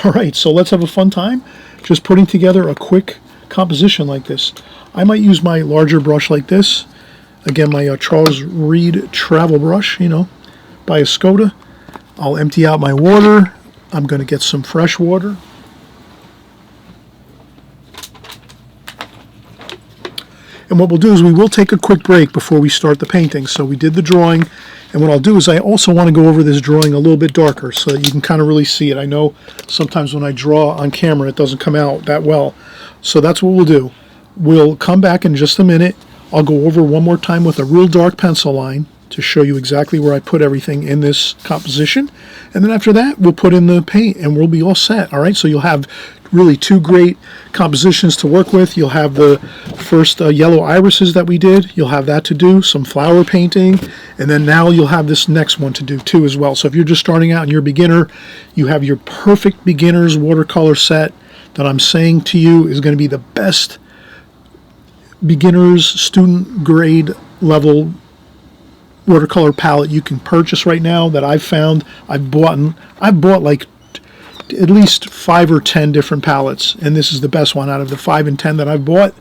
All right, so let's have a fun time just putting together a quick composition like this. I might use my larger brush like this. Again, my Charles Reed travel brush, by Escoda. I'll empty out my water. I'm going to get some fresh water. And what we'll do is we will take a quick break before we start the painting. So we did the drawing, and what I'll do is I also want to go over this drawing a little bit darker so that you can kind of really see it. I know sometimes when I draw on camera it doesn't come out that well. So that's what we'll do. We'll come back in just a minute. I'll go over one more time with a real dark pencil line to show you exactly where I put everything in this composition. And then after that, we'll put in the paint and we'll be all set. All right, so you'll have really two great compositions to work with. You'll have the first yellow irises that we did. You'll have that to do, some flower painting, and then now you'll have this next one to do too as well. So if you're just starting out and you're a beginner, you have your perfect beginner's watercolor set that I'm saying to you is going to be the best beginner's student grade level watercolor palette you can purchase right now that I've found. I've bought like at least 5 or 10 different palettes, and this is the best one out of the 5 and 10 that I've bought.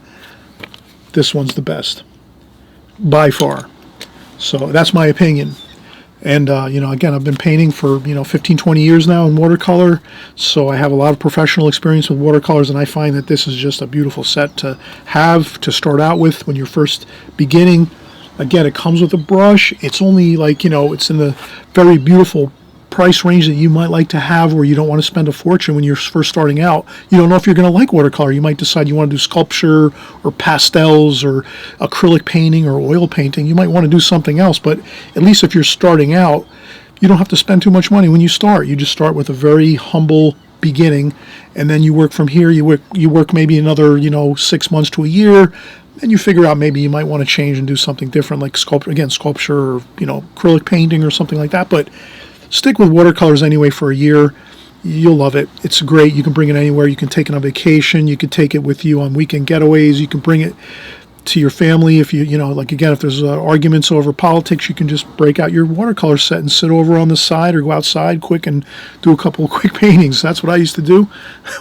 This one's the best by far. So that's my opinion. And again, I've been painting for 15, 20 years now in watercolor, so I have a lot of professional experience with watercolors, and I find that this is just a beautiful set to have to start out with when you're first beginning. Again, it comes with a brush. It's only like, it's in the very beautiful price range that you might like to have, where you don't want to spend a fortune when you're first starting out. You don't know if you're going to like watercolor. You might decide you want to do sculpture or pastels or acrylic painting or oil painting. You might want to do something else, but at least if you're starting out, you don't have to spend too much money when you start. You just start with a very humble beginning, and then you work from here. You work maybe another 6 months to a year. And you figure out maybe you might want to change and do something different, like sculpture or acrylic painting or something like that. But stick with watercolors anyway for a year. You'll love it. It's great. You can bring it anywhere. You can take it on vacation. You can take it with you on weekend getaways. You can bring it to your family. If if there's arguments over politics, you can just break out your watercolor set and sit over on the side or go outside quick and do a couple of quick paintings. That's what I used to do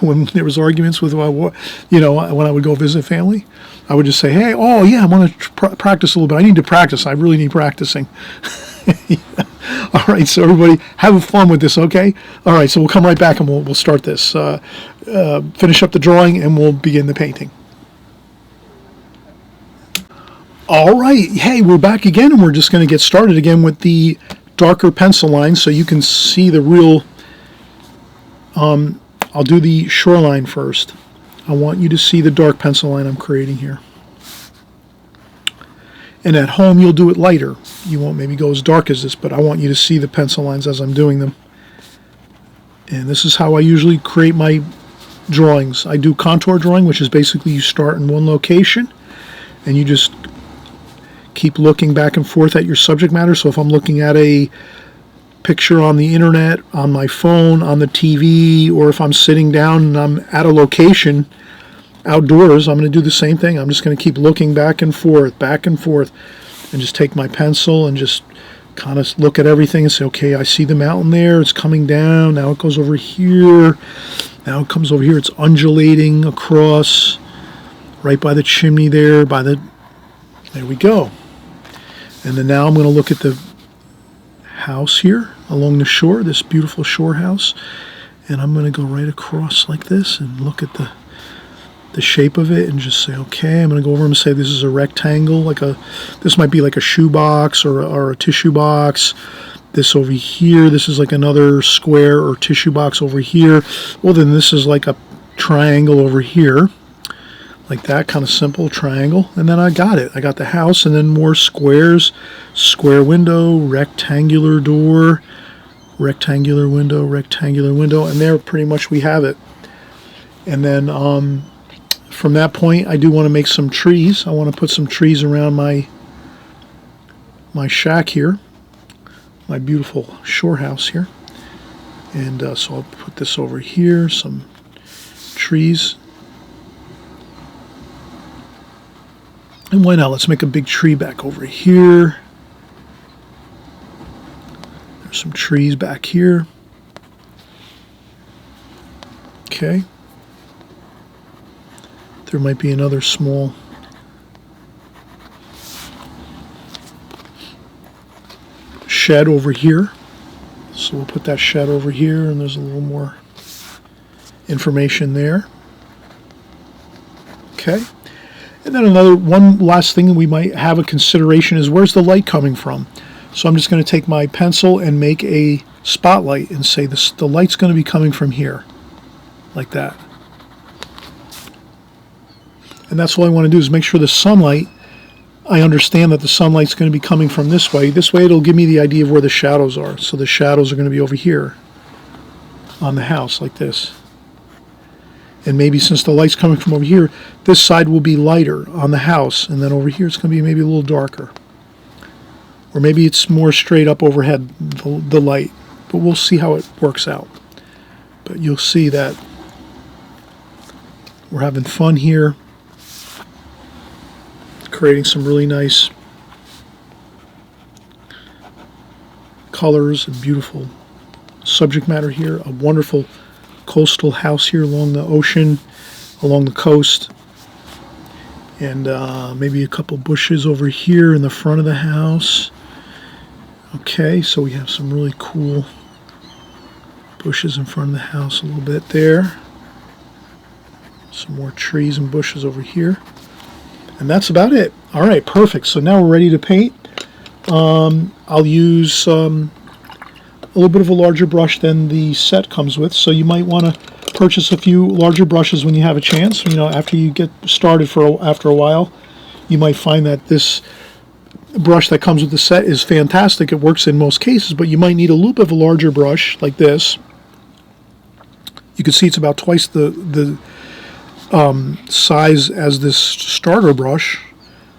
when there was arguments with when I would go visit family. I would just say, hey, I want to practice a little bit. I need to practice. I really need practicing. All right, so everybody have fun with this, okay? All right, so we'll come right back and we'll start this. Finish up the drawing and we'll begin the painting. All right, hey, we're back again, and we're just going to get started again with the darker pencil lines so you can see the real... I'll do the shoreline first. I want you to see the dark pencil line I'm creating here. And at home, you'll do it lighter. You won't maybe go as dark as this, but I want you to see the pencil lines as I'm doing them. And this is how I usually create my drawings. I do contour drawing, which is basically you start in one location, and you just keep looking back and forth at your subject matter. So if I'm looking at a picture on the internet, on my phone, on the TV, or if I'm sitting down and I'm at a location outdoors, I'm going to do the same thing. I'm just going to keep looking back and forth, and just take my pencil and just kind of look at everything and say, okay, I see the mountain there, it's coming down, now it goes over here, now it comes over here, it's undulating across, right by the chimney there, there we go. And then now I'm going to look at the house here along the shore, this beautiful shore house, and I'm going to go right across like this and look at the shape of it and just say, okay, I'm going to go over and say this is a rectangle, this might be like a shoebox or a tissue box. This over here, this is like another square or tissue box over here. Well, then this is like a triangle over here, like that, kind of simple triangle. And then I got it. I got the house, and then more squares, square window, rectangular door, rectangular window, and there pretty much we have it. And then from that point, I do want to make some trees. I want to put some trees around my shack here, my beautiful shore house here. And so I'll put this over here, some trees. And why not? Let's make a big tree back over here. There's some trees back here. Okay. There might be another small shed over here. So we'll put that shed over here, and there's a little more information there. Okay. And then one last thing we might have a consideration is, where's the light coming from? So I'm just going to take my pencil and make a spotlight and say the light's going to be coming from here, like that. And that's all I want to do, is make sure the sunlight, I understand that the sunlight's going to be coming from this way. This way it'll give me the idea of where the shadows are. So the shadows are going to be over here on the house, like this. And maybe since the light's coming from over here, this side will be lighter on the house, and then over here it's going to be maybe a little darker. Or maybe it's more straight up overhead, the light. But we'll see how it works out. But you'll see that we're having fun here, creating some really nice colors and beautiful subject matter here. A wonderful coastal house here along the ocean, along the coast, and maybe a couple bushes over here in the front of the house. Okay, so we have some really cool bushes in front of the house a little bit there. Some more trees and bushes over here. And that's about it. All right, perfect. So now we're ready to paint. I'll use a little bit of a larger brush than the set comes with, so you might want to purchase a few larger brushes when you have a chance. You know, after you get started after a while, you might find that this brush that comes with the set is fantastic. It works in most cases, but you might need a little bit of a larger brush like this. You can see it's about twice the size as this starter brush,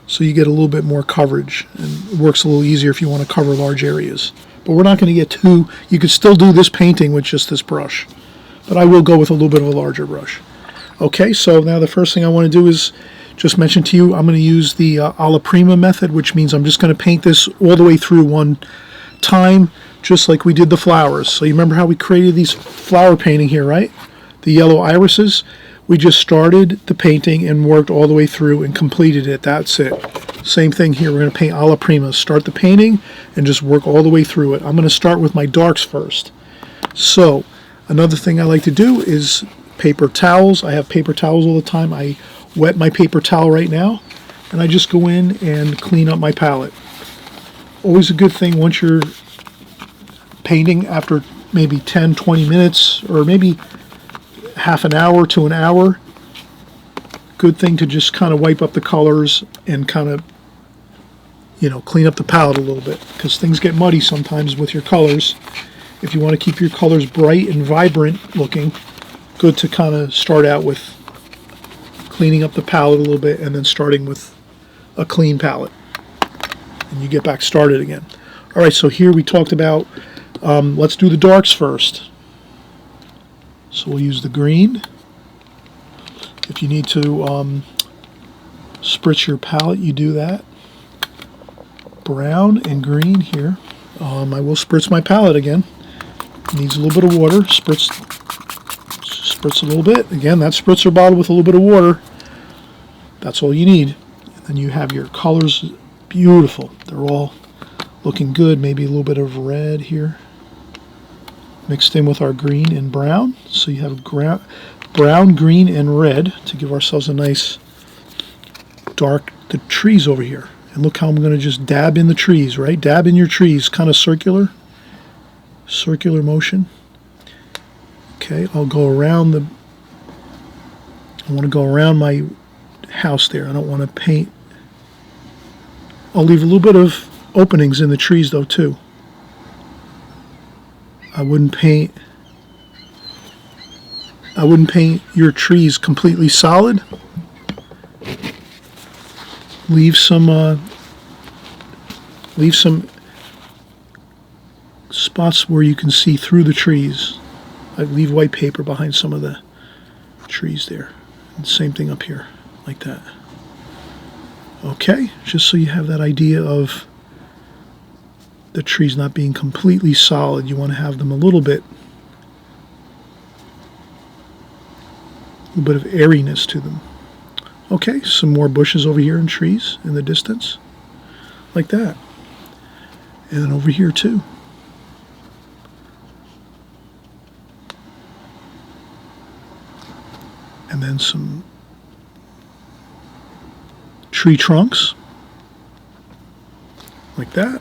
so you get a little bit more coverage, and it works a little easier if you want to cover large areas. But we're not going to get too... You could still do this painting with just this brush, but I will go with a little bit of a larger brush. Okay, so now the first thing I want to do is just mention to you, I'm going to use the alla prima method, which means I'm just going to paint this all the way through one time, just like we did the flowers. So you remember how we created these flower painting here, right? The yellow irises. We just started the painting and worked all the way through and completed it. That's it. Same thing here. We're going to paint alla prima. Start the painting and just work all the way through it. I'm going to start with my darks first. So another thing I like to do is paper towels. I have paper towels all the time. I wet my paper towel right now, and I just go in and clean up my palette. Always a good thing once you're painting, after maybe 10-20 minutes or maybe half an hour to an hour, good thing to just kind of wipe up the colors and kind of, you know, clean up the palette a little bit, because things get muddy sometimes with your colors. If you want to keep your colors bright and vibrant looking, good to kind of start out with cleaning up the palette a little bit and then starting with a clean palette, and you get back started again. All right, so here we talked about, let's do the darks first. So we'll use the green. If you need to spritz your palette, you do that. Brown and green here. I will spritz my palette again. It needs a little bit of water. Spritz a little bit. Again, that spritzer bottle with a little bit of water. That's all you need. And then you have your colors. Beautiful. They're all looking good. Maybe a little bit of red here mixed in with our green and brown. So you have brown, green, and red to give ourselves a nice dark, the trees over here. And look how I'm going to just dab in the trees, right? Dab in your trees, kind of circular motion. Okay, I'll go around I want to go around my house there. I don't want to paint. I'll leave a little bit of openings in the trees though too. I wouldn't paint your trees completely solid. Leave some spots where you can see through the trees. I leave white paper behind some of the trees there. And same thing up here, like that. Okay, just so you have that idea of the trees not being completely solid. You want to have them a little bit of airiness to them. Okay, some more bushes over here and trees in the distance, like that. And then over here too. And then some tree trunks, like that.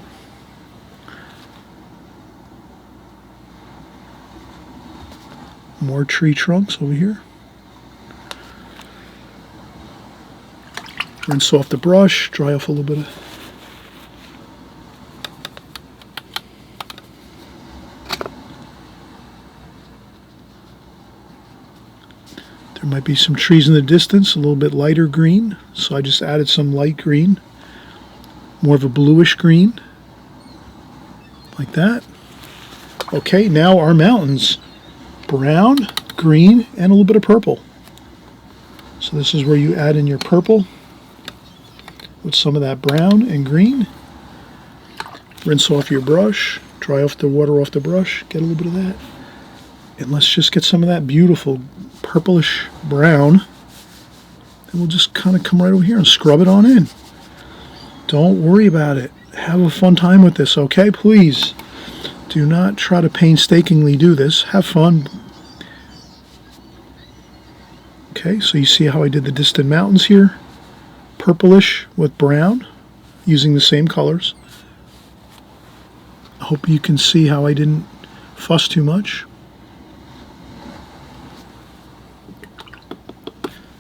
More tree trunks over here. Rinse off the brush, dry off a little bit of there might be some trees in the distance, a little bit lighter green, so I just added some light green, more of a bluish green, like that. Okay, now our mountains. Brown, green, and a little bit of purple. So this is where you add in your purple with some of that brown and green. Rinse off your brush, dry off the water off the brush, get a little bit of that. And let's just get some of that beautiful purplish brown. And we'll just kind of come right over here and scrub it on in. Don't worry about it. Have a fun time with this, okay? Please. Do not try to painstakingly do this. Have fun. Okay, so you see how I did the distant mountains here? Purplish with brown, using the same colors. I hope you can see how I didn't fuss too much.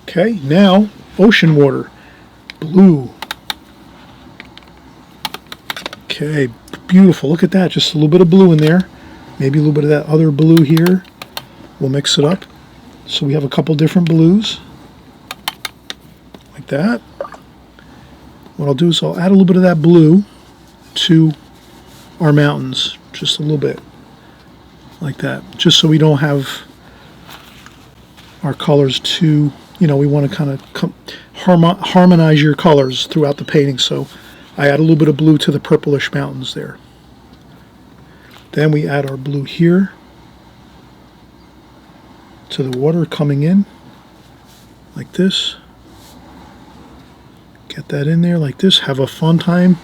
Okay, now ocean water. Blue. Okay, beautiful. Look at that. Just a little bit of blue in there. Maybe a little bit of that other blue here. We'll mix it up. So we have a couple different blues. Like that. What I'll do is I'll add a little bit of that blue to our mountains. Just a little bit. Like that. Just so we don't have our colors too, you know, we want to kind of harmonize your colors throughout the painting. So I add a little bit of blue to the purplish mountains there. Then we add our blue here to the water coming in like this. Get Get that in there like this. Have a fun time.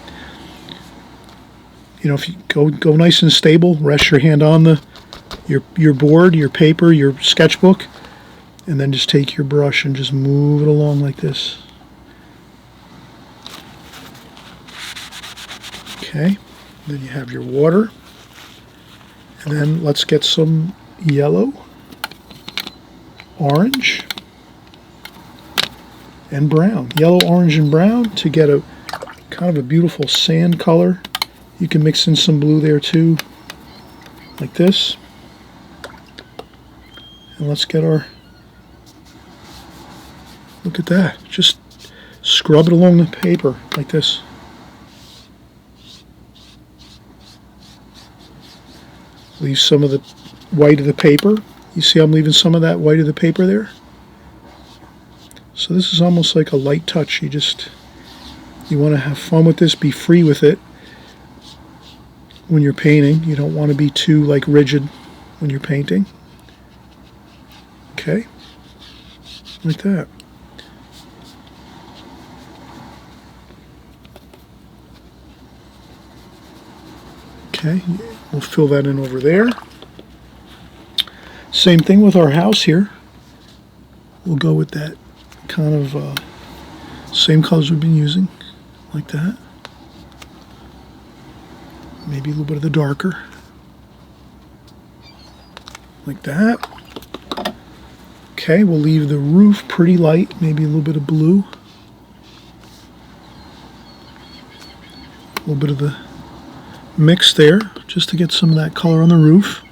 You know, if you go nice and stable, rest your hand on your board, your paper, your sketchbook, and then just take your brush and just move it along like this. Okay, then you have your water, and then let's get some yellow, orange, and brown. Yellow, orange, and brown to get a kind of a beautiful sand color. You can mix in some blue there too, like this. And let's get our, look at that, just scrub it along the paper like this. Leave some of the white of the paper. You see I'm leaving some of that white of the paper there? So this is almost like a light touch. You want to have fun with this, be free with it when you're painting. You don't want to be too like rigid when you're painting. Okay, like that. Okay, we'll fill that in over there. Same thing with our house here. We'll go with that kind of same colors we've been using, like that. Maybe a little bit of the darker, like that. Okay, we'll leave the roof pretty light, maybe a little bit of blue. A little bit of the mix there, just to get some of that color on the roof.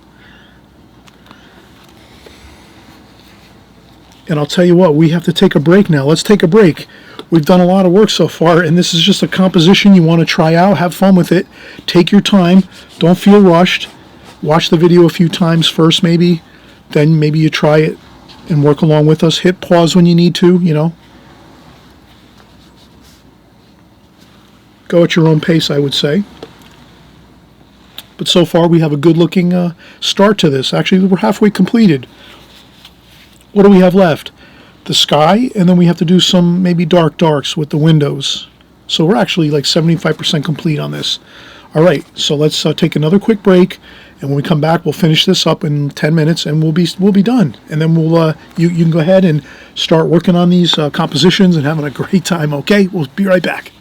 And I'll tell you what, we have to take a break now. Let's take a break. We've done a lot of work so far, and this is just a composition you want to try out. Have fun with it. Take your time. Don't feel rushed. Watch the video a few times first, maybe. Then maybe you try it and work along with us. Hit pause when you need to, you know. Go at your own pace, I would say. But so far, we have a good-looking start to this. Actually, we're halfway completed. What do we have left? The sky, and then we have to do some maybe darks with the windows. So we're actually like 75% complete on this. All right, so let's take another quick break, and when we come back, we'll finish this up in 10 minutes, and we'll be done. And then we'll you can go ahead and start working on these compositions and having a great time. Okay, we'll be right back.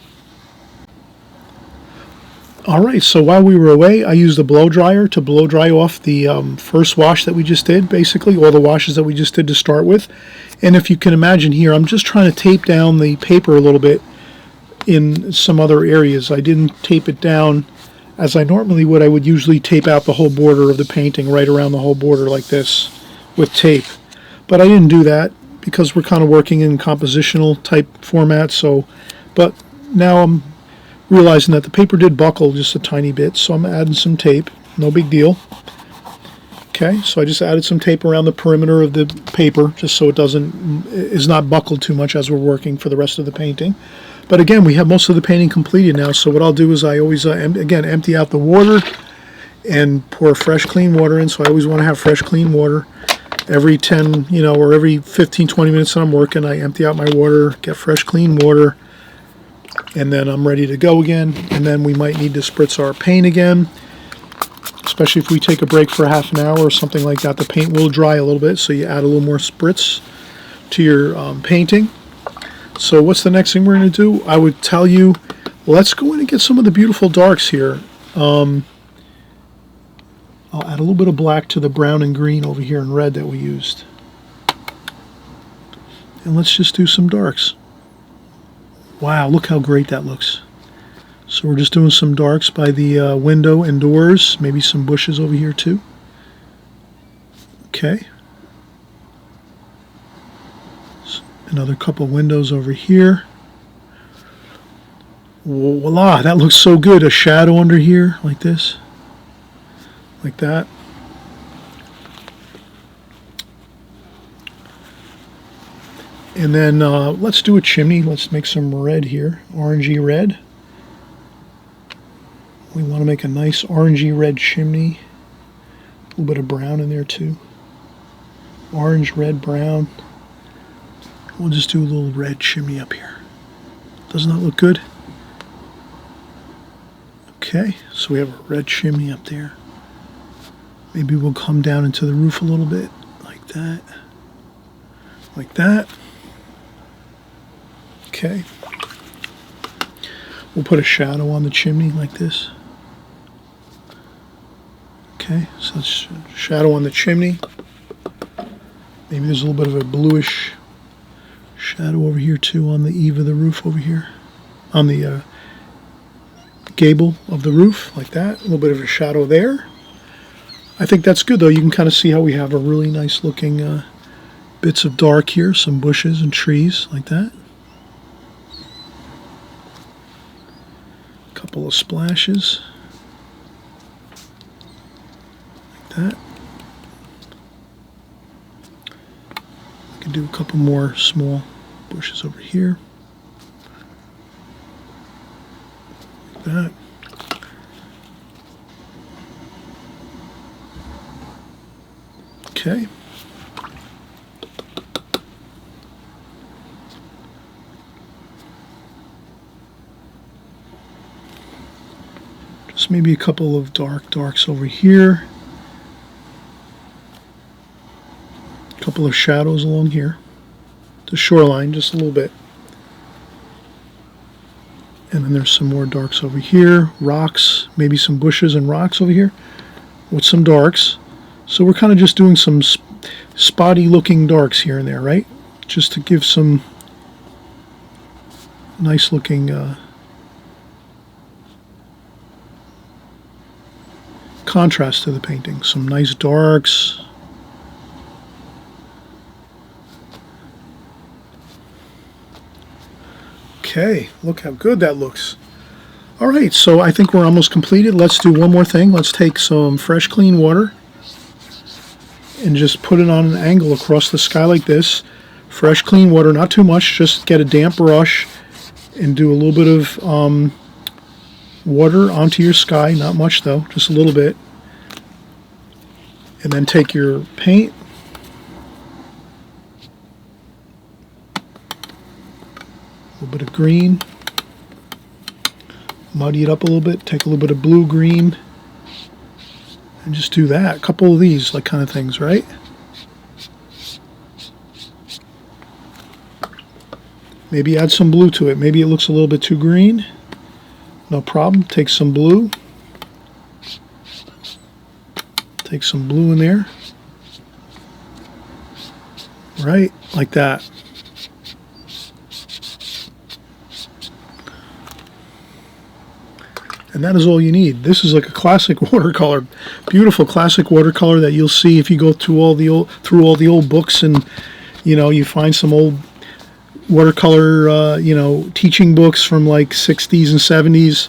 All right, so while we were away, I used a blow dryer to blow dry off the first wash that we just did, basically, all the washes that we just did to start with. And if you can imagine here, I'm just trying to tape down the paper a little bit in some other areas. I didn't tape it down as I normally would. I would usually tape out the whole border of the painting, right around the whole border like this with tape. But I didn't do that because we're kind of working in compositional type format. So, but now I'm realizing that the paper did buckle just a tiny bit, so I'm adding some tape. No big deal. Okay, so I just added some tape around the perimeter of the paper just so it is not buckled too much as we're working for the rest of the painting. But again, we have most of the painting completed now, so what I'll do is I always, again, empty out the water and pour fresh, clean water in. So I always want to have fresh, clean water. Every 10, or every 15, 20 minutes that I'm working, I empty out my water, get fresh, clean water, and then I'm ready to go again. And then we might need to spritz our paint again, especially if we take a break for half an hour or something like that. The paint will dry a little bit, so you add a little more spritz to your painting. So what's the next thing we're going to do? I would tell you, let's go in and get some of the beautiful darks here. I'll add a little bit of black to the brown and green over here and red that we used. And let's just do some darks. Wow, look how great that looks. So we're just doing some darks by the window and doors, maybe some bushes over here too. Okay. Another couple windows over here. Voila, that looks so good. A shadow under here, like this. Like that. And then let's do a chimney. Let's make some red here, orangey red. We want to make a nice orangey red chimney. A little bit of brown in there too. Orange, red, brown. We'll just do a little red chimney up here. Doesn't that look good? Okay, so we have a red chimney up there. Maybe we'll come down into the roof a little bit, like that. Like that. Okay. We'll put a shadow on the chimney like this. Okay, so it's shadow on the chimney. Maybe there's a little bit of a bluish shadow over here too on the eave of the roof over here. On the gable of the roof, like that. A little bit of a shadow there. I think that's good though. You can kind of see how we have a really nice looking bits of dark here, some bushes and trees like that. A couple of splashes like that. I can do a couple more small bushes over here like that. Okay. Just maybe a couple of darks over here. A couple of shadows along here. The shoreline, just a little bit. And then there's some more darks over here. Rocks, maybe some bushes and rocks over here with some darks. So we're kind of just doing some spotty looking darks here and there, right? Just to give some nice looking contrast to the painting. Some nice darks. Okay, look how good that looks. All right, so I think we're almost completed. Let's do one more thing. Let's take some fresh, clean water and just put it on an angle across the sky like this. Fresh, clean water, not too much. Just get a damp brush and do a little bit of water onto your sky. Not much though, just a little bit. And then take your paint. A little bit of green. Muddy it up a little bit. Take a little bit of blue, green. And just do that. A couple of these like kind of things, right? Maybe add some blue to it. Maybe it looks a little bit too green. No problem. Take some blue. Take some blue in there. Right? Like that. And that is all you need. This is like a classic watercolor, beautiful classic watercolor that you'll see if you go through all the old books, and you find some old watercolor teaching books from like 60s and 70s.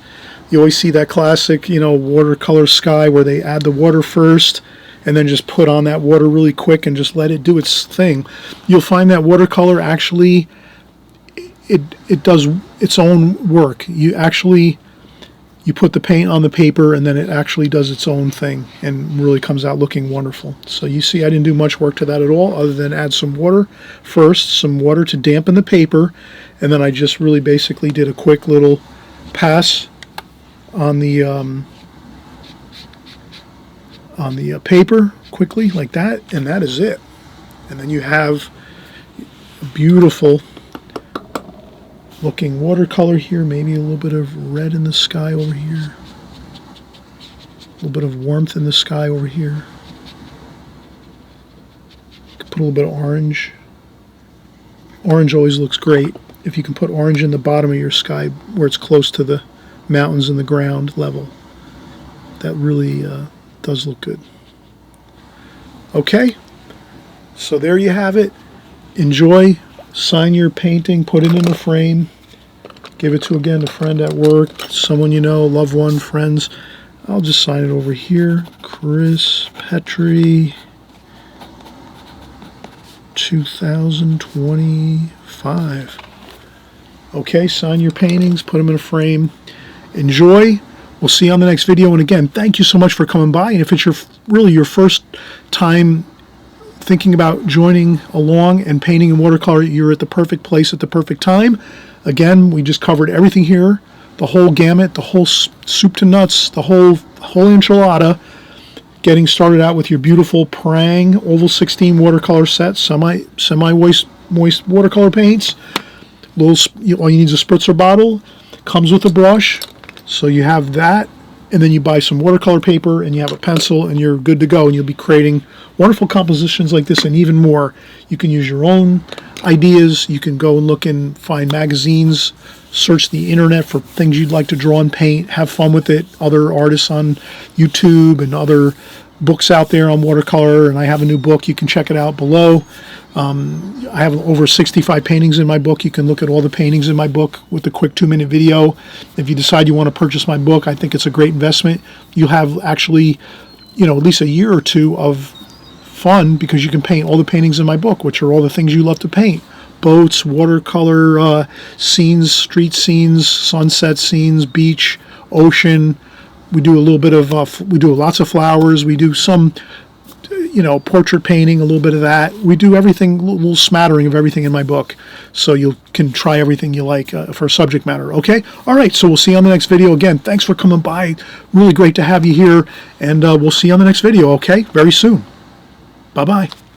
You always see that classic watercolor sky where they add the water first and then just put on that water really quick and just let it do its thing. You'll find that watercolor actually it does its own work. You put the paint on the paper and then it actually does its own thing and really comes out looking wonderful. So you see I didn't do much work to that at all other than add some water first, some water to dampen the paper, and then I just really basically did a quick little pass on the paper quickly like that, and that is it. And then you have a beautiful looking watercolor here, maybe a little bit of red in the sky over here, a little bit of warmth in the sky over here. Put a little bit of orange. Orange always looks great if you can put orange in the bottom of your sky where it's close to the mountains and the ground level. That really does look good. Okay, so there you have it. Enjoy. Sign your painting, put it in a frame, give it to, again, a friend at work, someone you know, loved one, friends. I'll just sign it over here. Chris Petri, 2025. Okay, sign your paintings, put them in a frame. Enjoy. We'll see you on the next video. And again, thank you so much for coming by. And if it's really your first time thinking about joining along and painting in watercolor, you're at the perfect place at the perfect time. Again, we just covered everything here, the whole gamut, the whole soup to nuts, the whole enchilada. Getting started out with your beautiful Prang Oval 16 watercolor set, semi moist watercolor paints. All you need is a spritzer bottle. Comes with a brush, so you have that, and then you buy some watercolor paper and you have a pencil and you're good to go, and you'll be creating wonderful compositions like this and even more. You can use your own ideas. You can go and look and find magazines, search the internet for things you'd like to draw and paint, have fun with it. Other artists on YouTube and other books out there on watercolor, and I have a new book. You can check it out below. I have over 65 paintings in my book. You can look at all the paintings in my book with a quick 2-minute video. If you decide you want to purchase my book, I think it's a great investment. You'll have actually, at least a year or two of fun, because you can paint all the paintings in my book, which are all the things you love to paint. Boats, watercolor scenes, street scenes, sunset scenes, beach, ocean. We do a little bit of, we do lots of flowers. We do some, portrait painting, a little bit of that. We do everything, a little smattering of everything in my book. So you can try everything you like for subject matter, okay? All right, so we'll see you on the next video. Again, thanks for coming by. Really great to have you here. And we'll see you on the next video, okay? Very soon. Bye-bye.